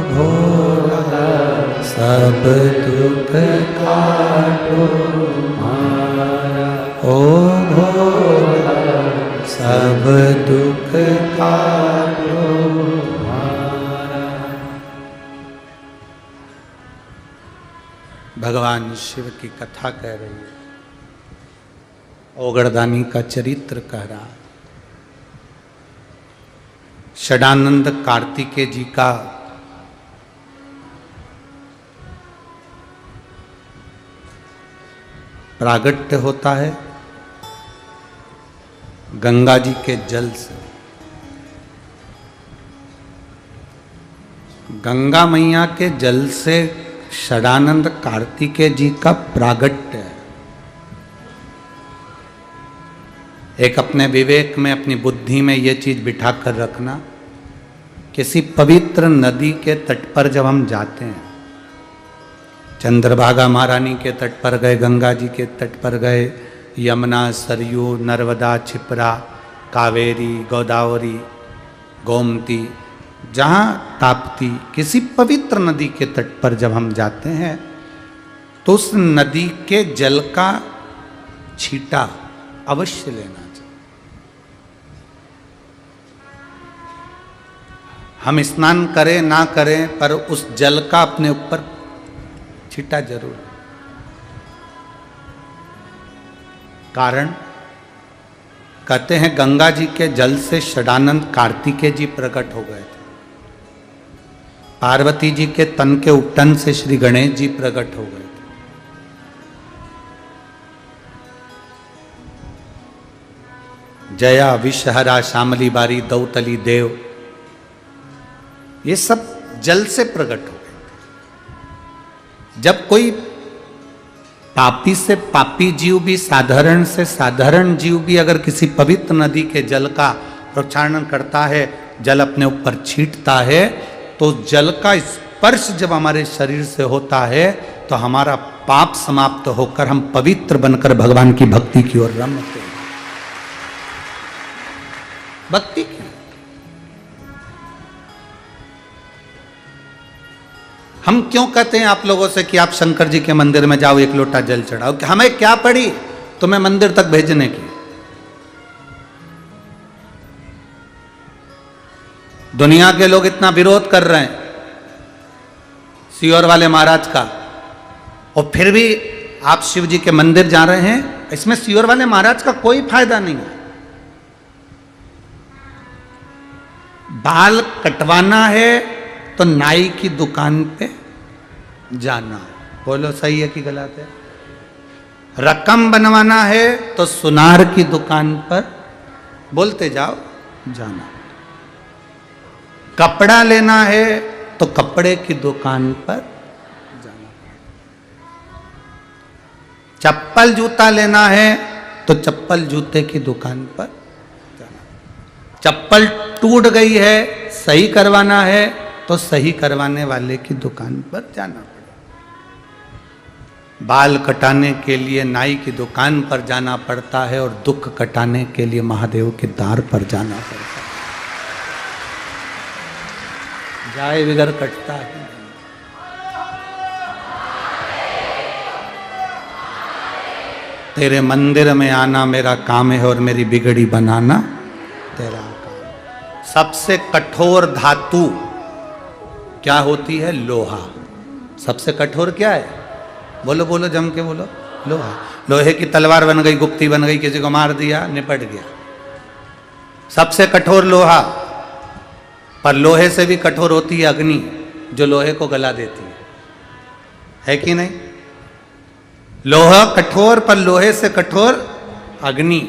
भोला सब दुख काटो हमारा, ओ भोला सब दुख काटो हमारा। भगवान शिव की कथा कह रही है, ओगड़दानी का चरित्र कह रहा है। षडानंद कार्तिकेय जी का प्रागट्य होता है गंगा जी के जल से। गंगा मैया के जल से षडानंद कार्तिकेय जी का प्रागट्य है। एक अपने विवेक में, अपनी बुद्धि में ये चीज बिठा कर रखना किसी पवित्र नदी के तट पर जब हम जाते हैं, चंद्रभागा महारानी के तट पर गए, गंगा जी के तट पर गए, यमुना, सरयू, नर्मदा, क्षिप्रा, कावेरी, गोदावरी, गोमती, जहाँ ताप्ती, किसी पवित्र नदी के तट पर जब हम जाते हैं तो उस नदी के जल का छींटा अवश्य लेना चाहिए। हम स्नान करें ना करें पर उस जल का अपने ऊपर छींटा जरूर। कारण कहते हैं गंगा जी के जल से षडानंद कार्तिकेय जी प्रकट हो गए थे, पार्वती जी के तन के उपटन से श्री गणेश जी प्रकट हो गए थे। जया, विषहरा, श्यामली बारी, दौतली देव, ये सब जल से प्रकट हो गए। जब कोई पापी से पापी जीव भी, साधारण से साधारण जीव भी अगर किसी पवित्र नदी के जल का प्रक्षालन करता है, जल अपने ऊपर छींटता है, तो जल का स्पर्श जब हमारे शरीर से होता है तो हमारा पाप समाप्त होकर हम पवित्र बनकर भगवान की भक्ति की ओर रमते हैं। भक्ति की हम क्यों कहते हैं आप लोगों से कि आप शंकर जी के मंदिर में जाओ, एक लोटा जल चढ़ाओ? कि हमें क्या पड़ी तुम्हें मंदिर तक भेजने की? दुनिया के लोग इतना विरोध कर रहे हैं सियोर वाले महाराज का, और फिर भी आप शिव जी के मंदिर जा रहे हैं। इसमें सियोर वाले महाराज का कोई फायदा नहीं है। बाल कटवाना है तो नाई की दुकान पे जाना। बोलो सही है कि गलत है? रकम बनवाना है तो सुनार की दुकान पर, बोलते जाओ, जाना। कपड़ा लेना है तो कपड़े की दुकान पर जाना। चप्पल जूता लेना है तो चप्पल जूते की दुकान पर जाना। चप्पल टूट गई है, सही करवाना है तो सही करवाने वाले की दुकान पर जाना पड़ेगा। बाल कटाने के लिए नाई की दुकान पर जाना पड़ता है और दुख कटाने के लिए महादेव के द्वार पर जाना पड़ता है। जाए बिगर कटता है। तेरे मंदिर में आना मेरा काम है और मेरी बिगड़ी बनाना तेरा काम। सबसे कठोर धातु क्या होती है? लोहा। सबसे कठोर क्या है? बोलो बोलो, जम के बोलो। लोहा। लोहे की तलवार बन गई, गुप्ती बन गई, किसी को मार दिया, निपट गया। सबसे कठोर लोहा। पर लोहे से भी कठोर होती है अग्नि, जो लोहे को गला देती है कि नहीं? लोहा कठोर, पर लोहे से कठोर अग्नि।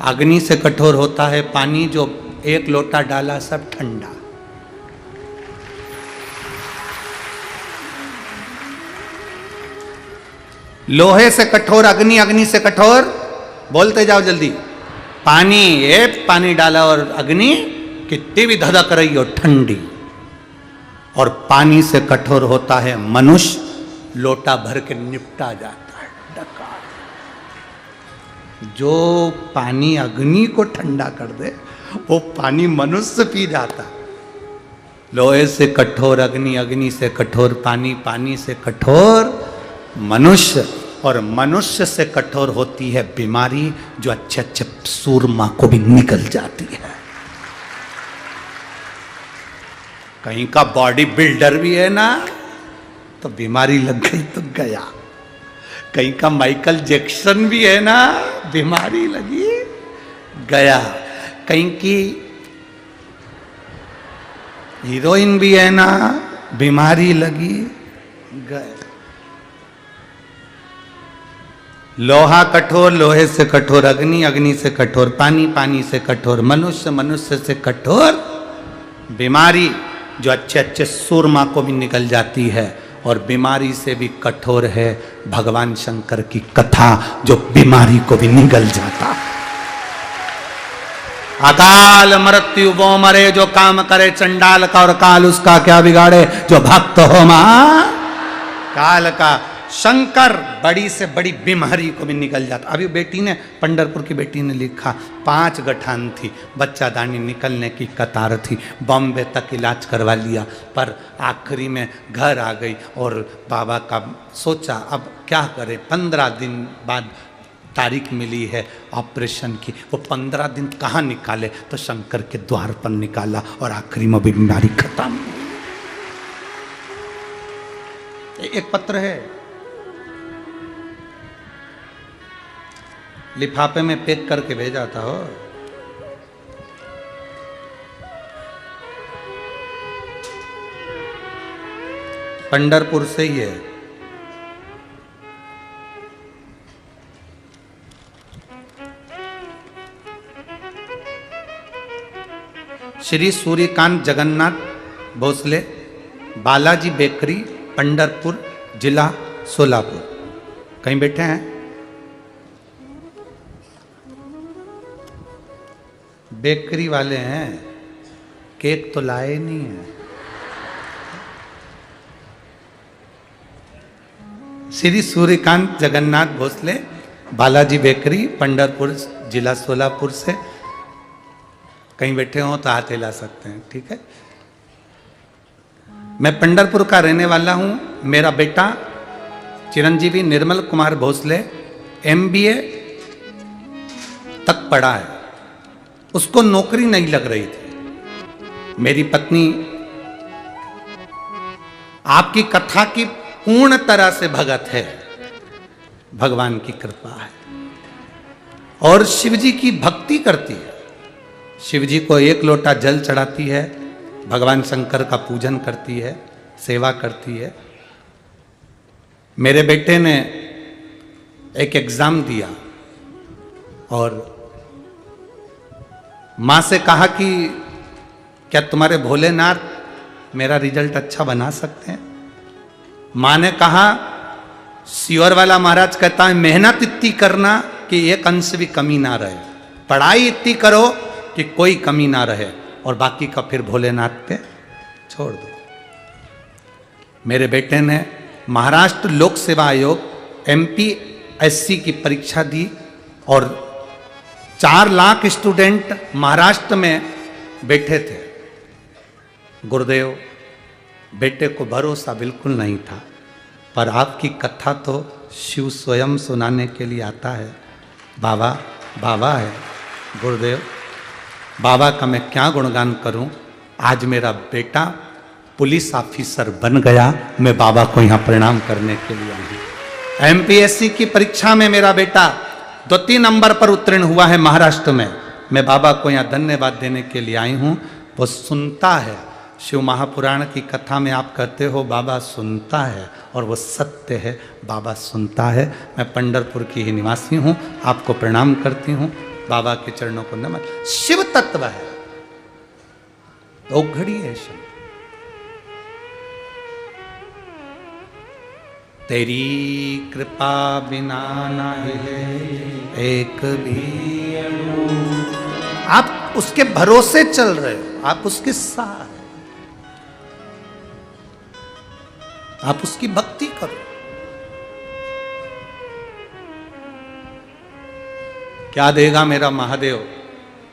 अग्नि से कठोर होता है पानी, जो एक लोटा डाला सब ठंडा। लोहे से कठोर अग्नि, अग्नि से कठोर, बोलते जाओ जल्दी, पानी। ये पानी डाला और अग्नि कितनी भी धधक रही हो, ठंडी। और पानी से कठोर होता है मनुष्य, लोटा भर के निपटा जाता है, डका। जो पानी अग्नि को ठंडा कर दे वो पानी मनुष्य पी जाता। लोहे से कठोर अग्नि, अग्नि से कठोर पानी, पानी से कठोर मनुष्य, और मनुष्य से कठोर होती है बीमारी, जो अच्छे अच्छे सूरमा को भी निकल जाती है। कहीं का बॉडी बिल्डर भी है ना, तो बीमारी लग गई तो गया। कहीं का माइकल जैक्सन भी है ना, बीमारी लगी गया। कहीं की हीरोइन भी है ना, बीमारी लगी गए। लोहा कठोर, लोहे से कठोर अग्नि, अग्नि से कठोर पानी, पानी से कठोर मनुष्य, मनुष्य से कठोर बीमारी, जो अच्छे अच्छे सूरमा को भी निकल जाती है। और बीमारी से भी कठोर है भगवान शंकर की कथा, जो बीमारी को भी निगल जाता है। अकाल मृत्यु वो मरे जो काम करे चंडाल का, और काल उसका क्या बिगाड़े जो भक्त हो महा काल का। शंकर बड़ी से बड़ी बीमारी को भी निकल जाता। अभी बेटी ने, पंढरपुर की बेटी ने लिखा, 5 गठान थी, बच्चादानी निकलने की कतार थी, बॉम्बे तक इलाज करवा लिया, पर आखिरी में घर आ गई और बाबा का सोचा अब क्या करे। 15 दिन बाद तारीख मिली है ऑपरेशन की, वो 15 दिन कहाँ निकाले, तो शंकर के द्वार पर निकाला और आखिरी में बीमारी खत्म। एक पत्र है, लिफाफे में पैक करके भेजा था हो। पंढरपुर से ही है। श्री सूर्यकांत जगन्नाथ भोसले, बालाजी बेकरी, पंढरपुर, जिला सोलापुर। कहीं बैठे हैं? बेकरी वाले हैं, केक तो लाए नहीं है। श्री सूर्यकांत जगन्नाथ भोसले, बालाजी बेकरी, पंढरपुर, जिला सोलापुर से। कहीं बैठे हो तो हाथ हिला सकते हैं, ठीक है। मैं पंढरपुर का रहने वाला हूं। मेरा बेटा चिरंजीवी निर्मल कुमार भोसले MBA तक पढ़ा है, उसको नौकरी नहीं लग रही थी। मेरी पत्नी आपकी कथा की पूर्ण तरह से भगत है, भगवान की कृपा है, और शिव जी की भक्ति करती है। शिव जी को 1 लोटा जल चढ़ाती है, भगवान शंकर का पूजन करती है, सेवा करती है। मेरे बेटे ने एक एग्जाम दिया और माँ से कहा कि क्या तुम्हारे भोलेनाथ मेरा रिजल्ट अच्छा बना सकते हैं? माँ ने कहा, सियोर वाला महाराज कहता है मेहनत इतनी करना कि एक अंश भी कमी ना रहे, पढ़ाई इतनी करो कि कोई कमी ना रहे, और बाकी का फिर भोलेनाथ पे छोड़ दो। मेरे बेटे ने महाराष्ट्र लोक सेवा आयोग MPSC की परीक्षा दी और 4 लाख स्टूडेंट महाराष्ट्र में बैठे थे। गुरुदेव, बेटे को भरोसा बिल्कुल नहीं था, पर आपकी कथा तो शिव स्वयं सुनाने के लिए आता है। बाबा बाबा है गुरुदेव, बाबा का मैं क्या गुणगान करूं। आज मेरा बेटा पुलिस ऑफिसर बन गया, मैं बाबा को यहाँ प्रणाम करने के लिए आई। MPSC की परीक्षा में मेरा बेटा 2-3 नंबर पर उत्तीर्ण हुआ है महाराष्ट्र में। मैं बाबा को यहाँ धन्यवाद देने के लिए आई हूँ। वो सुनता है, शिव महापुराण की कथा में आप कहते हो बाबा सुनता है, और वो सत्य है, बाबा सुनता है। मैं पंढरपुर की ही निवासी हूँ, आपको प्रणाम करती हूँ, बाबा के चरणों को नमन। शिव तत्व है, औघड़ी है शिव। तेरी कृपा बिना ना हिले एक भी अणु। आप उसके भरोसे चल रहे हो, आप उसके साथ, आप उसकी भक्ति करो। क्या देगा मेरा महादेव,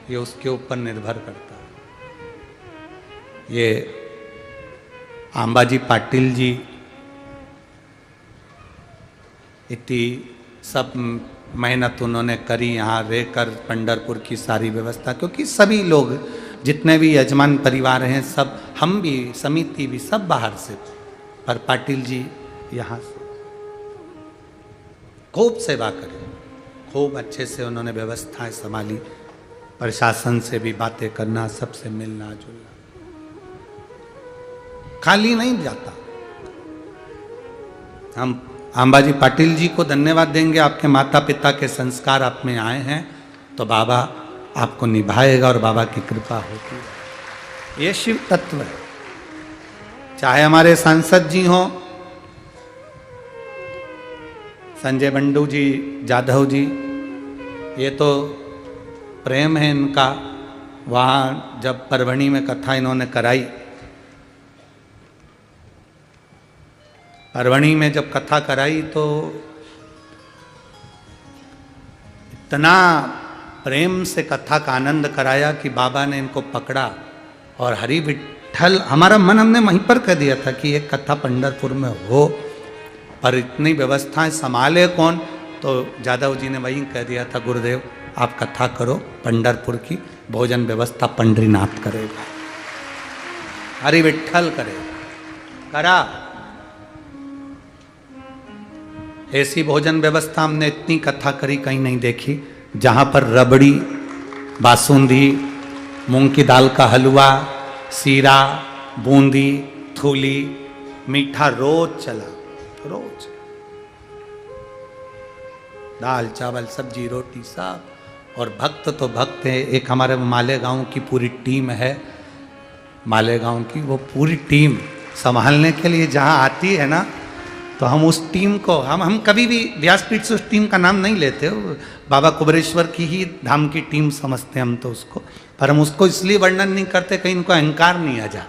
ये उसके ऊपर निर्भर करता है। ये अंबाजी पाटिल जी इतनी सब मेहनत उन्होंने करी यहाँ रहकर, पंढरपुर की सारी व्यवस्था, क्योंकि सभी लोग जितने भी यजमान परिवार हैं सब, हम भी, समिति भी, सब बाहर से, पर पाटिल जी यहाँ से खूब सेवा करी, खूब अच्छे से उन्होंने व्यवस्थाएं संभाली, प्रशासन से भी बातें करना, सबसे मिलना जुलना, खाली नहीं जाता। हम अंबाजी पाटिल जी को धन्यवाद देंगे, आपके माता पिता के संस्कार आप में आए हैं तो बाबा आपको निभाएगा और बाबा की कृपा होगी। ये शिव तत्व है। चाहे हमारे सांसद जी हों, संजय बंडू जी, जाधव जी, ये तो प्रेम है इनका, वहाँ जब परभणी में कथा इन्होंने कराई, परभणी में जब कथा कराई तो इतना प्रेम से कथा का आनंद कराया कि बाबा ने इनको पकड़ा और हरि विट्ठल, हमारा मन हमने वहीं पर कह दिया था कि एक कथा पंढरपुर में हो, पर इतनी व्यवस्थाएं संभाले कौन, तो जादव जी ने वहीं कह दिया था गुरुदेव आप कथा करो, पंढरपुर की भोजन व्यवस्था पंडरीनाथ करेगा, हरि विट्ठल करेगा। करा, ऐसी भोजन व्यवस्था हमने इतनी कथा करी कहीं नहीं देखी, जहाँ पर रबड़ी, बासुंदी, मूंग की दाल का हलवा, सीरा, बूंदी, थूली, मीठा रोज चला, रोज दाल चावल सब्जी रोटी सब। और भक्त तो भक्त है, एक हमारे मालेगांव की पूरी टीम है, मालेगांव की वो पूरी टीम संभालने के लिए जहाँ आती है ना, तो हम उस टीम को हम कभी भी व्यासपीठ से उस टीम का नाम नहीं लेते, बाबा कुबरेश्वर की ही धाम की टीम समझते हैं हम तो उसको, पर हम उसको इसलिए वर्णन नहीं करते कहीं इनको अहंकार नहीं आ जाए।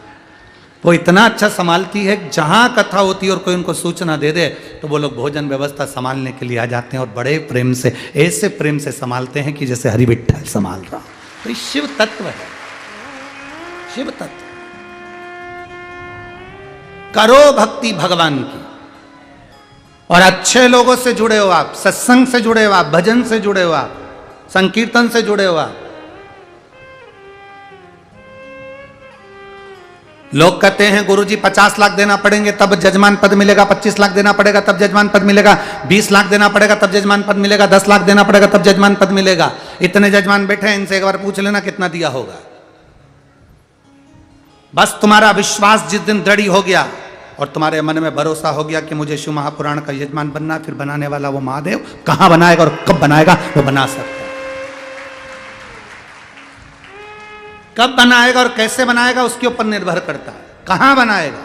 वो इतना अच्छा संभालती है, जहाँ कथा होती है और कोई उनको सूचना दे दे तो वो लोग भोजन व्यवस्था संभालने के लिए आ जाते हैं, और बड़े प्रेम से, ऐसे प्रेम से संभालते हैं कि जैसे हरि विट्ठल संभाल रहा। तो ये शिव तत्व है, शिव तत्व। करो भक्ति भगवान की, और अच्छे लोगों से जुड़े हो आप, सत्संग से जुड़े हो आप, भजन से जुड़े हो आप, संकीर्तन से जुड़े हो आप। लोग कहते हैं गुरुजी 50 लाख देना पड़ेंगे तब जजमान पद मिलेगा, 25 लाख देना पड़ेगा तब जजमान पद मिलेगा, 20 लाख देना पड़ेगा तब जजमान पद मिलेगा, 10 लाख देना पड़ेगा तब जजमान पद मिलेगा। इतने जजमान बैठे हैं, इनसे एक बार पूछ लेना कितना दिया होगा। बस तुम्हारा विश्वास जिस दिन दृढ़ हो गया और तुम्हारे मन में भरोसा हो गया कि मुझे शिव महापुराण का यजमान बनना, फिर बनाने वाला वो महादेव कहां बनाएगा और कब बनाएगा वो बना सकता है। कब बनाएगा और कैसे बनाएगा उसके ऊपर निर्भर करता है, कहां बनाएगा।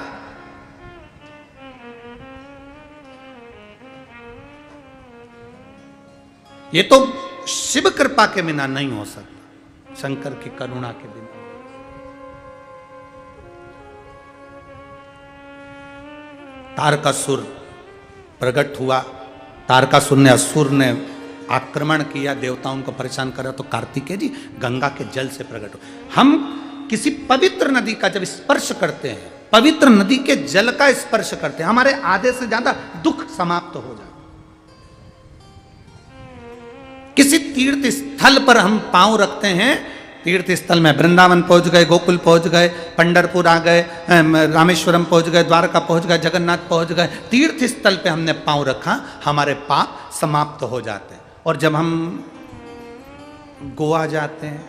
ये तो शिव कृपा के बिना नहीं हो सकता, शंकर की करुणा के बिना। तारकासुर प्रकट हुआ, तारकासुर ने, असुर ने आक्रमण किया, देवताओं को परेशान करा, तो कार्तिकेय जी गंगा के जल से प्रकट हो। हम किसी पवित्र नदी का जब स्पर्श करते हैं, पवित्र नदी के जल का स्पर्श करते हैं, हमारे आधे से ज्यादा दुख समाप्त हो जाए। किसी तीर्थ स्थल पर हम पांव रखते हैं, तीर्थ स्थल में वृंदावन पहुंच गए, गोकुल पहुंच गए, पंढरपुर आ गए, रामेश्वरम पहुंच गए, द्वारका पहुंच गए, जगन्नाथ पहुंच गए, तीर्थ स्थल पे हमने पांव रखा, हमारे पाप समाप्त हो जाते हैं। और जब हम गोवा जाते हैं,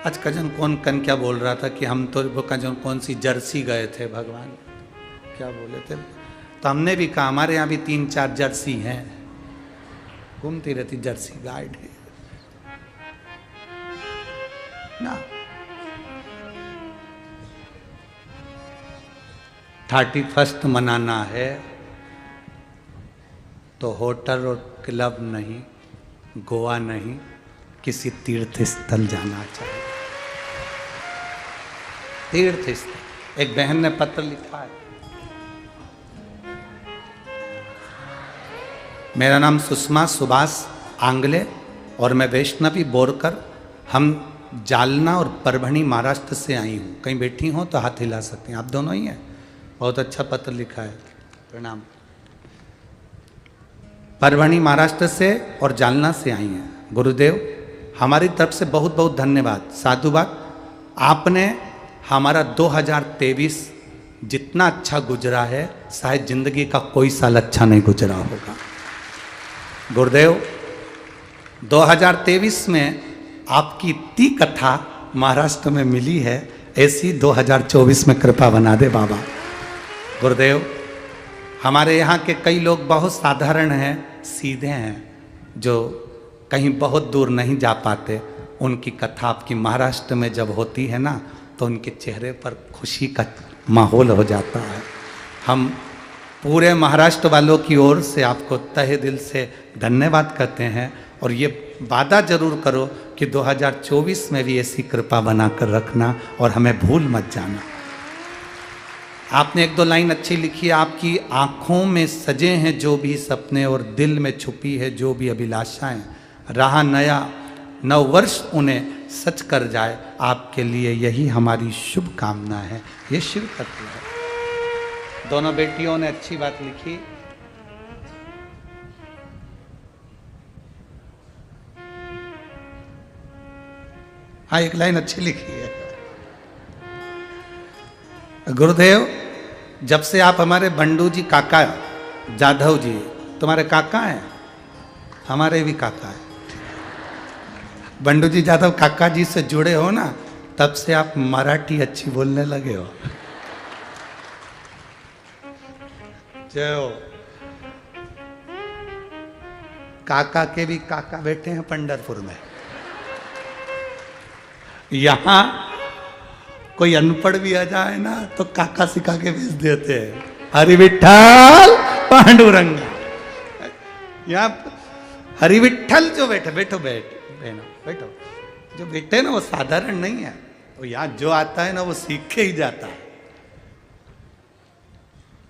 आज कजन कौन क्या बोल रहा था कि हम तो कजन कौन सी जर्सी गए थे, भगवान क्या बोले थे, तो हमने भी कहा हमारे यहाँ भी 3-4 जर्सी हैं, घूमती रहती जर्सी गाइड है ना। 31 मनाना है तो होटल और क्लब नहीं, गोवा नहीं, किसी तीर्थ स्थल जाना चाहिए। तीर्थ स्थल। एक बहन ने पत्र लिखा है, मेरा नाम सुषमा सुभाष आंगले और मैं वैष्णवी बोरकर, हम जालना और परभणी महाराष्ट्र से आई हूँ। कहीं बैठी हो तो हाथ हिला सकते हैं, आप दोनों ही हैं। बहुत अच्छा पत्र लिखा है, प्रणाम। परभणी महाराष्ट्र से और जालना से आई हैं। गुरुदेव हमारी तरफ से बहुत बहुत धन्यवाद, साधुवाद। आपने हमारा 2023 जितना अच्छा गुजरा है शायद जिंदगी का कोई साल अच्छा नहीं गुजरा होगा। गुरुदेव 2023 में आपकी इतनी कथा महाराष्ट्र में मिली है, ऐसी 2024 में कृपा बना दे बाबा। गुरुदेव हमारे यहाँ के कई लोग बहुत साधारण हैं, सीधे हैं, जो कहीं बहुत दूर नहीं जा पाते, उनकी कथा आपकी महाराष्ट्र में जब होती है ना तो उनके चेहरे पर खुशी का माहौल हो जाता है। हम पूरे महाराष्ट्र वालों की ओर से आपको तहे दिल से धन्यवाद कहते हैं और ये वादा जरूर करो कि 2024 में भी ऐसी कृपा बनाकर रखना और हमें भूल मत जाना। आपने एक दो लाइन अच्छी लिखी है, आपकी आंखों में सजे हैं जो भी सपने और दिल में छुपी है जो भी अभिलाषाएं, रहा नया नव वर्ष उन्हें सच कर जाए, आपके लिए यही हमारी शुभ कामना है। ये शिव तत्व है। दोनों बेटियों ने अच्छी बात लिखी। हाँ, एक लाइन अच्छी लिखी है। गुरुदेव, जब से आप हमारे बंडू जी काका जाधव जी तुम्हारे काका हैं, हमारे भी काका हैं। बंडू जी जाधव काका जी से जुड़े हो ना, तब से आप मराठी अच्छी बोलने लगे हो। जय हो। काका के भी काका बैठे हैं पंढरपुर में। यहां कोई अनपढ़ भी आ जाए ना तो काका सिखा के भेज देते हैं, हरि विठ्ठल पांडुरंग। यहाँ हरि विठ्ठल जो बैठे, बैठो बैठो, जो बैठे ना वो साधारण नहीं है। तो यहाँ जो आता है ना वो सीख के ही जाता है,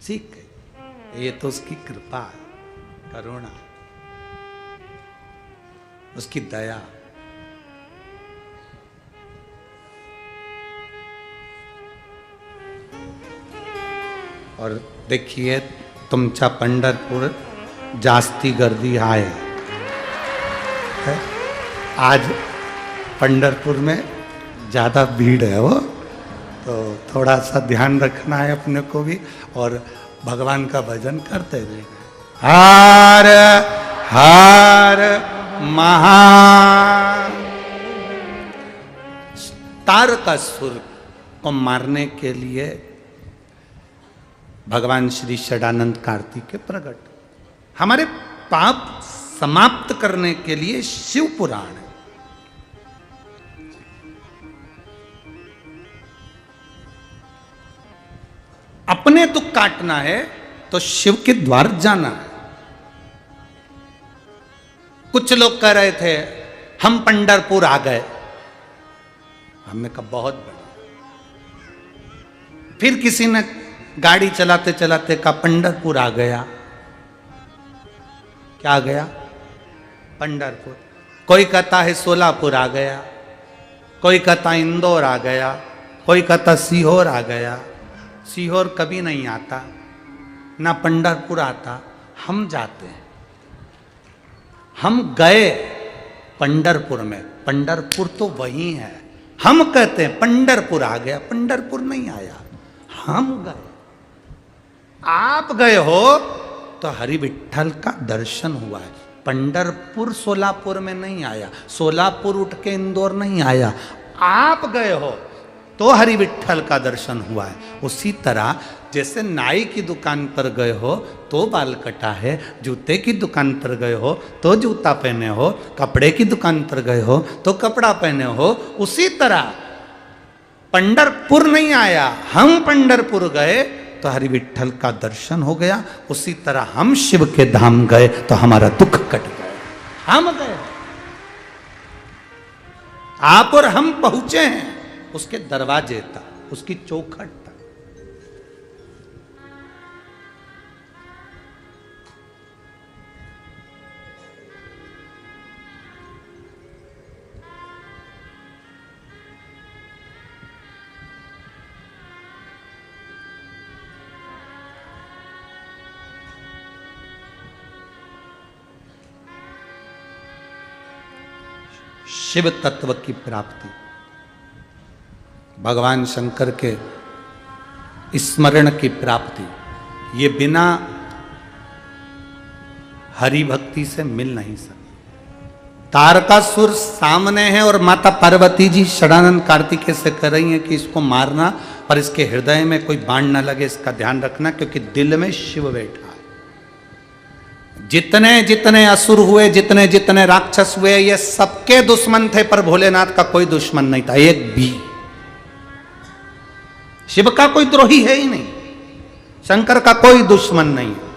सीख के। ये तो उसकी कृपा, करुणा, उसकी दया। और देखिए तुमचा पंढरपूर जास्ती गर्दी आहे है? आज पंढरपुर में ज़्यादा भीड़ है वो, तो थोड़ा सा ध्यान रखना है अपने को भी और भगवान का भजन करते रहे। हर हर महा। तारकासुर को मारने के लिए भगवान श्री षडानंद कार्तिकेय प्रकट, हमारे पाप समाप्त करने के लिए शिव पुराण है। अपने दुख काटना है तो शिव के द्वार जाना है। कुछ लोग कह रहे थे हम पंढरपुर आ गए, हमने कहा बहुत बढ़िया। फिर किसी ने गाड़ी चलाते चलाते कहा पंढरपुर आ गया। क्या आ गया? पंढरपुर। कोई कहता है सोलापुर आ गया, कोई कहता इंदौर आ गया, कोई कहता सीहोर आ गया। सीहोर कभी नहीं आता, ना पंढरपुर आता। हम जाते हैं, हम गए पंढरपुर में। पंढरपुर तो वही है। हम कहते हैं पंढरपुर आ गया, पंढरपुर नहीं आया, हम गए। आप गए हो तो हरि विठ्ठल का दर्शन हुआ है। पंढरपुर सोलापुर में नहीं आया, सोलापुर उठ के इंदौर नहीं आया। आप गए हो तो हरि विठ्ठल का दर्शन हुआ है। उसी तरह जैसे नाई की दुकान पर गए हो तो बाल कटा है, जूते की दुकान पर गए हो तो जूता पहने हो, कपड़े की दुकान पर गए हो तो कपड़ा पहने हो, उसी तरह पंढरपुर नहीं आया, हम पंढरपुर गए तो हरि विठ्ठल का दर्शन हो गया। उसी तरह हम शिव के धाम गए तो हमारा दुख कट गया। हम गए, आप और हम पहुंचे हैं उसके दरवाजे तक, उसकी चौखट तक। शिव तत्व की प्राप्ति, भगवान शंकर के स्मरण की प्राप्ति, ये बिना हरि भक्ति से मिल नहीं सकती। तारकासुर सामने है और माता पार्वती जी षडानंद कार्तिकेय से कह रही हैं कि इसको मारना, पर इसके हृदय में कोई बाण न लगे, इसका ध्यान रखना, क्योंकि दिल में शिव बैठा है। जितने जितने असुर हुए, जितने जितने राक्षस हुए, ये सबके दुश्मन थे, पर भोलेनाथ का कोई दुश्मन नहीं था, एक भी। शिव का कोई द्रोही है ही नहीं। शंकर का कोई दुश्मन नहीं है।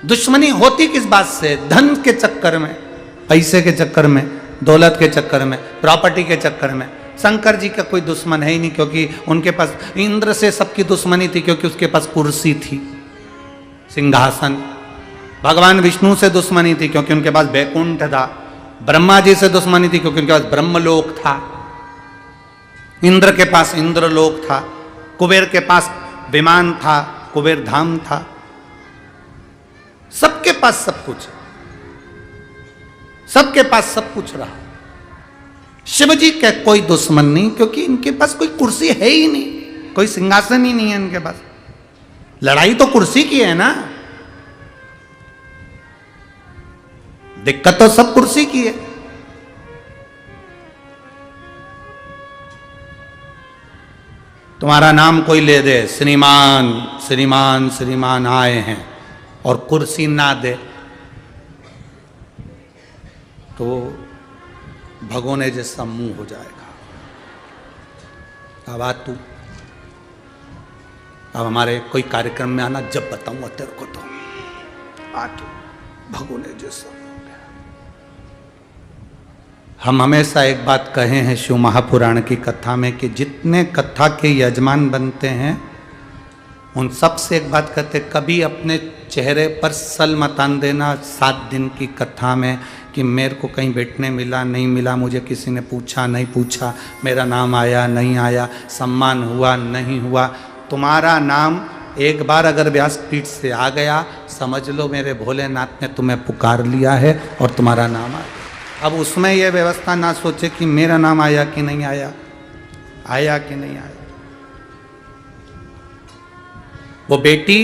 दुश्मनी होती किस बात से? धन के चक्कर में, पैसे के चक्कर में, दौलत के चक्कर में, प्रॉपर्टी के चक्कर में। शंकर जी का कोई दुश्मन है ही नहीं, क्योंकि उनके पास इंद्र से सबकी दुश्मनी थी, क्योंकि उसके पास कुर्सी थी, सिंहासन। भगवान विष्णु से दुश्मनी थी, क्योंकि उनके पास बैकुंठ था। ब्रह्मा जी से दुश्मनी थी, क्योंकि उनके पास ब्रह्मलोक था। इंद्र के पास इंद्रलोक था। कुबेर के पास विमान था, कुबेर धाम था। सबके पास सब कुछ, सबके पास सब कुछ रहा। शिव जी के कोई दुश्मन नहीं, क्योंकि इनके पास कोई कुर्सी है ही नहीं, कोई सिंहासन ही नहीं है इनके पास। लड़ाई तो कुर्सी की है ना, दिक्कत तो सब कुर्सी की है। तुम्हारा नाम कोई ले दे, श्रीमान श्रीमान श्रीमान आए हैं, और कुर्सी ना दे तो भगोने जैसा मुंह हो जाएगा। अब आ तू, अब हमारे कोई कार्यक्रम में आना, जब बताऊंगा तेरे को तो आ तू, भगोने जैसा। हम हमेशा एक बात कहे हैं शिव महापुराण की कथा में, कि जितने कथा के यजमान बनते हैं उन सब से एक बात कहते, कभी अपने चेहरे पर सल मत आन देना 7 दिन की कथा में, कि मेरे को कहीं बैठने मिला नहीं मिला, मुझे किसी ने पूछा नहीं पूछा, मेरा नाम आया नहीं आया, सम्मान हुआ नहीं हुआ। तुम्हारा नाम एक बार अगर व्यासपीठ से आ गया, समझ लो मेरे भोलेनाथ ने तुम्हें पुकार लिया है और तुम्हारा नाम आ गया। अब उसमें यह व्यवस्था ना सोचे कि मेरा नाम आया कि नहीं आया, आया कि नहीं आया। वो बेटी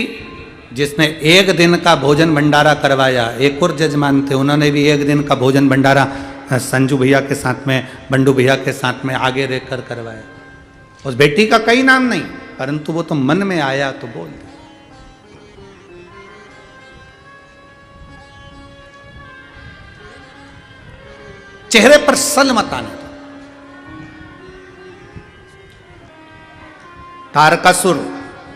जिसने 1 दिन का भोजन भंडारा करवाया, एक और जजमान थे, उन्होंने भी 1 दिन का भोजन भंडारा संजू भैया के साथ में, बंडू भैया के साथ में आगे रहकर करवाया। उस बेटी का कई नाम नहीं, परंतु वो तो मन में आया तो बोल दिया। चेहरे पर सल मत आने दो। तारकासुर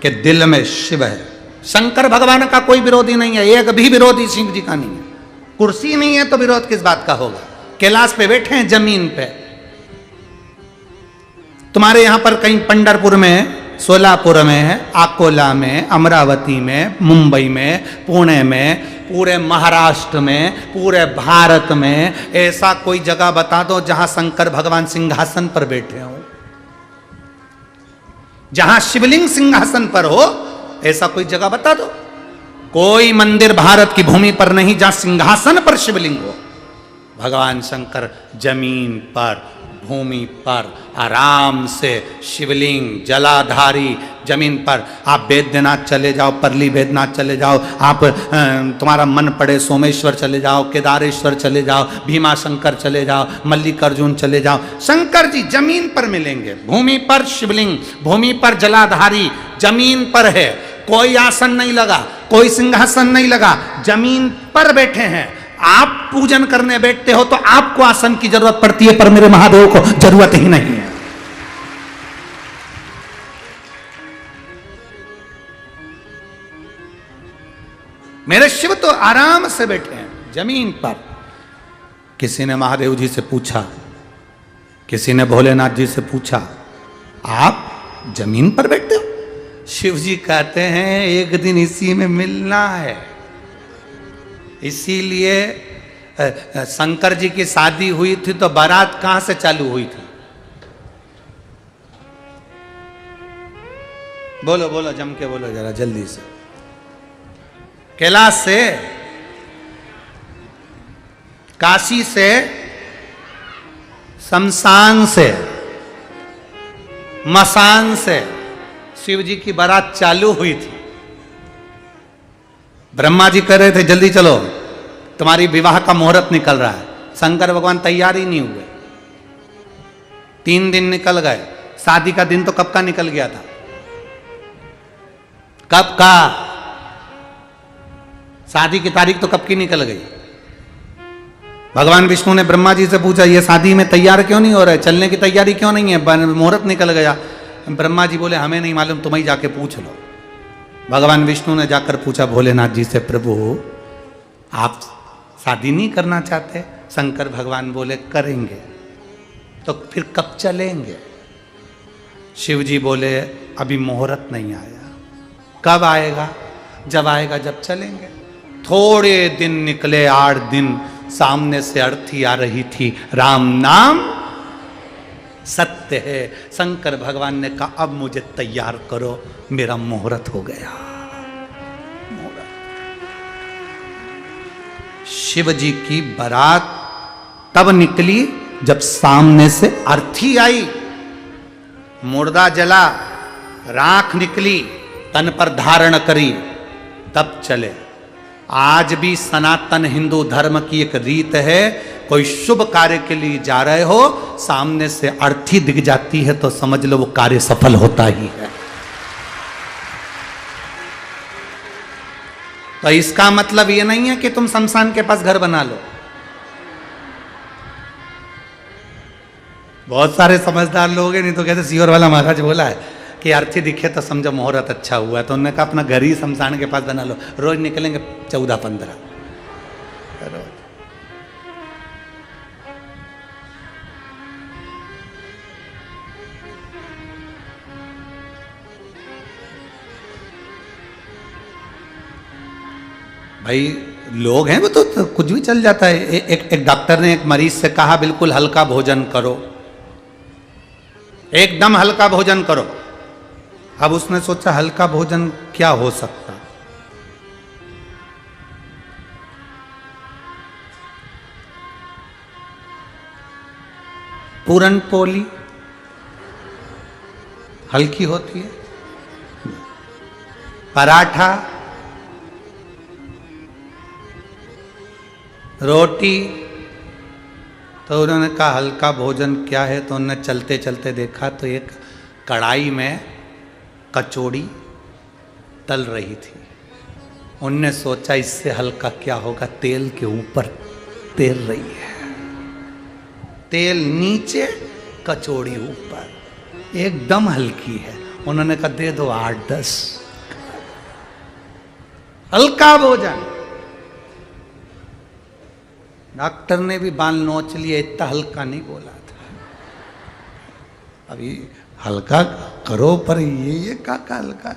के दिल में शिव है। शंकर भगवान का कोई विरोधी नहीं है, एक भी विरोधी शिव जी का नहीं है। कुर्सी नहीं है तो विरोध किस बात का होगा? कैलाश पे बैठे हैं, जमीन पे। तुम्हारे यहां पर कहीं पंढरपुर में, सोलापुर में, अकोला में, अमरावती में, मुंबई में, पुणे में, पूरे महाराष्ट्र में, पूरे भारत में ऐसा कोई जगह बता दो जहां शंकर भगवान सिंहासन पर बैठे हो, जहां शिवलिंग सिंहासन पर हो, ऐसा कोई जगह बता दो। कोई मंदिर भारत की भूमि पर नहीं जहां सिंहासन पर शिवलिंग हो। भगवान शंकर जमीन पर, भूमि पर आराम से शिवलिंग जलाधारी जमीन पर। आप बैद्यनाथ चले जाओ, परली बैद्यनाथ चले जाओ, आप तुम्हारा मन पड़े सोमेश्वर चले जाओ, केदारेश्वर चले जाओ, भीमा शंकर चले जाओ, मल्लिकार्जुन चले जाओ, शंकर जी जमीन पर मिलेंगे। भूमि पर शिवलिंग, भूमि पर जलाधारी, जमीन पर है। कोई आसन नहीं लगा, कोई सिंहासन नहीं लगा, जमीन पर बैठे हैं। आप पूजन करने बैठते हो तो आपको आसन की जरूरत पड़ती है, पर मेरे महादेव को जरूरत ही नहीं है। मेरे शिव तो आराम से बैठे हैं जमीन पर। किसी ने महादेव जी से पूछा, किसी ने भोलेनाथ जी से पूछा, आप जमीन पर बैठते हो? शिव जी कहते हैं एक दिन इसी में मिलना है। इसीलिए शंकर जी की शादी हुई थी तो बारात कहां से चालू हुई थी? बोलो बोलो, जम के बोलो जरा जल्दी से। कैलाश से, काशी से, शमशान से, मसान से शिव जी की बारात चालू हुई थी। ब्रह्मा जी कह रहे थे जल्दी चलो, तुम्हारी विवाह का मुहूर्त निकल रहा है। शंकर भगवान तैयार ही नहीं हुए। 3 दिन निकल गए। शादी का दिन तो कब का निकल गया था? कब का? शादी की तारीख तो कब की निकल गई? भगवान विष्णु ने ब्रह्मा जी से पूछा, ये शादी में तैयार क्यों नहीं हो रहा है, चलने की तैयारी क्यों नहीं है? मुहूर्त निकल गया। ब्रह्मा जी बोले हमें नहीं मालूम, तुम ही जाके पूछ लो। भगवान विष्णु ने जाकर पूछा भोलेनाथ जी से, प्रभु आप शादी नहीं करना चाहते? शंकर भगवान बोले करेंगे। तो फिर कब चलेंगे? शिव जी बोले अभी मुहूर्त नहीं आया। कब आएगा? जब आएगा जब चलेंगे। थोड़े दिन निकले, 8 दिन, सामने से अर्थी आ रही थी, राम नाम सत्य है। शंकर भगवान ने कहा अब मुझे तैयार करो, मेरा मुहूर्त हो गया। शिव जी की बारात तब निकली जब सामने से अर्थी आई, मुर्दा जला, राख निकली, तन पर धारण करी, तब चले। आज भी सनातन हिंदू धर्म की एक रीत है, कोई शुभ कार्य के लिए जा रहे हो, सामने से अर्थी दिख जाती है तो समझ लो वो कार्य सफल होता ही है। तो इसका मतलब ये नहीं है कि तुम शमशान के पास घर बना लो। बहुत सारे समझदार लोग हैं, नहीं तो कहते सीवर वाला महाराज बोला है कि अर्थी दिखे तो समझो मुहूर्त अच्छा हुआ। तो उन्होंने कहा अपना घर ही शमशान के पास बना लो, रोज निकलेंगे 14-15 रोज। भाई लोग हैं वो तो कुछ भी चल जाता है। एक डॉक्टर ने एक मरीज से कहा बिल्कुल हल्का भोजन करो, एकदम हल्का भोजन करो। अब उसने सोचा हल्का भोजन क्या हो सकता? पूरन पोली हल्की होती है, पराठा, रोटी। तो उन्होंने कहा हल्का भोजन क्या है? तो उन्होंने चलते चलते देखा तो एक कढ़ाई में कचौड़ी तल रही थी। उनने सोचा इससे हल्का क्या होगा, तेल के ऊपर तेल रही है, तेल नीचे कचौड़ी ऊपर, एकदम हल्की है। उन्होंने कहा दे दो 8-10 हल्का भोजन। डॉक्टर ने भी बाल नोच लिए, इतना हल्का नहीं बोला था। अभी हल्का करो पर ये का हल्का।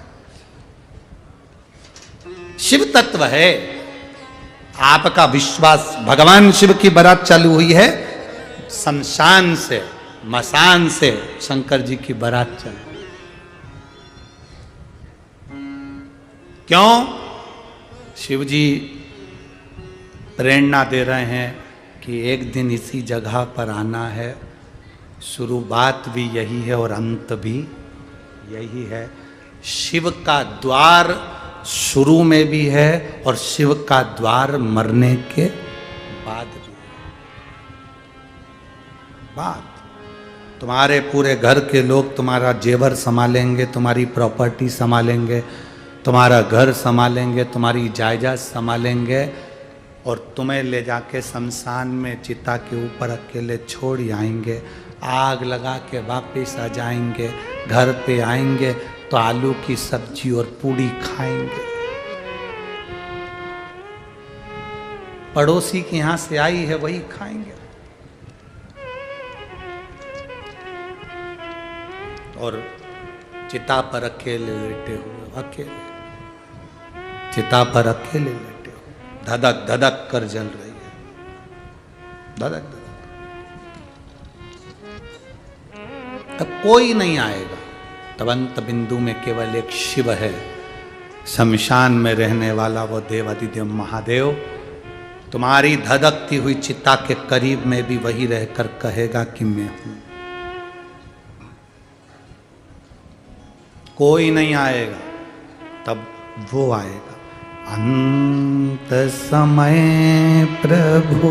शिव तत्व है, आपका विश्वास। भगवान शिव की बारात चालू हुई है शमशान से, मसान से शंकर जी की बारात चली। क्यों? शिव जी प्रेरणा दे रहे हैं कि एक दिन इसी जगह पर आना है। शुरुआत भी यही है और अंत भी यही है। शिव का द्वार शुरू में भी है और शिव का द्वार मरने के बाद भी है। बात तुम्हारे पूरे घर के लोग तुम्हारा जेवर संभालेंगे, तुम्हारी प्रॉपर्टी संभालेंगे, तुम्हारा घर संभालेंगे, तुम्हारी जायदाद संभालेंगे, और तुम्हें ले जाके शमशान में चिता के ऊपर अकेले छोड़ आएंगे। आग लगा के वापस आ जाएंगे, घर पे आएंगे तो आलू की सब्जी और पूड़ी खाएंगे। पड़ोसी के यहां से आई है वही खाएंगे। और चिता पर अकेले लेटे हुए, अकेले चिता पर अकेले लेटे हुए, धधक धधक कर जल रही है, धधक धधक। तब कोई नहीं आएगा, तब अंत बिंदु में केवल एक शिव है, शमशान में रहने वाला वो देवादिदेव महादेव। तुम्हारी धधकती हुई चिता के करीब में भी वही रहकर कहेगा कि मैं हूं। कोई नहीं आएगा, तब वो आएगा। अंत समय प्रभु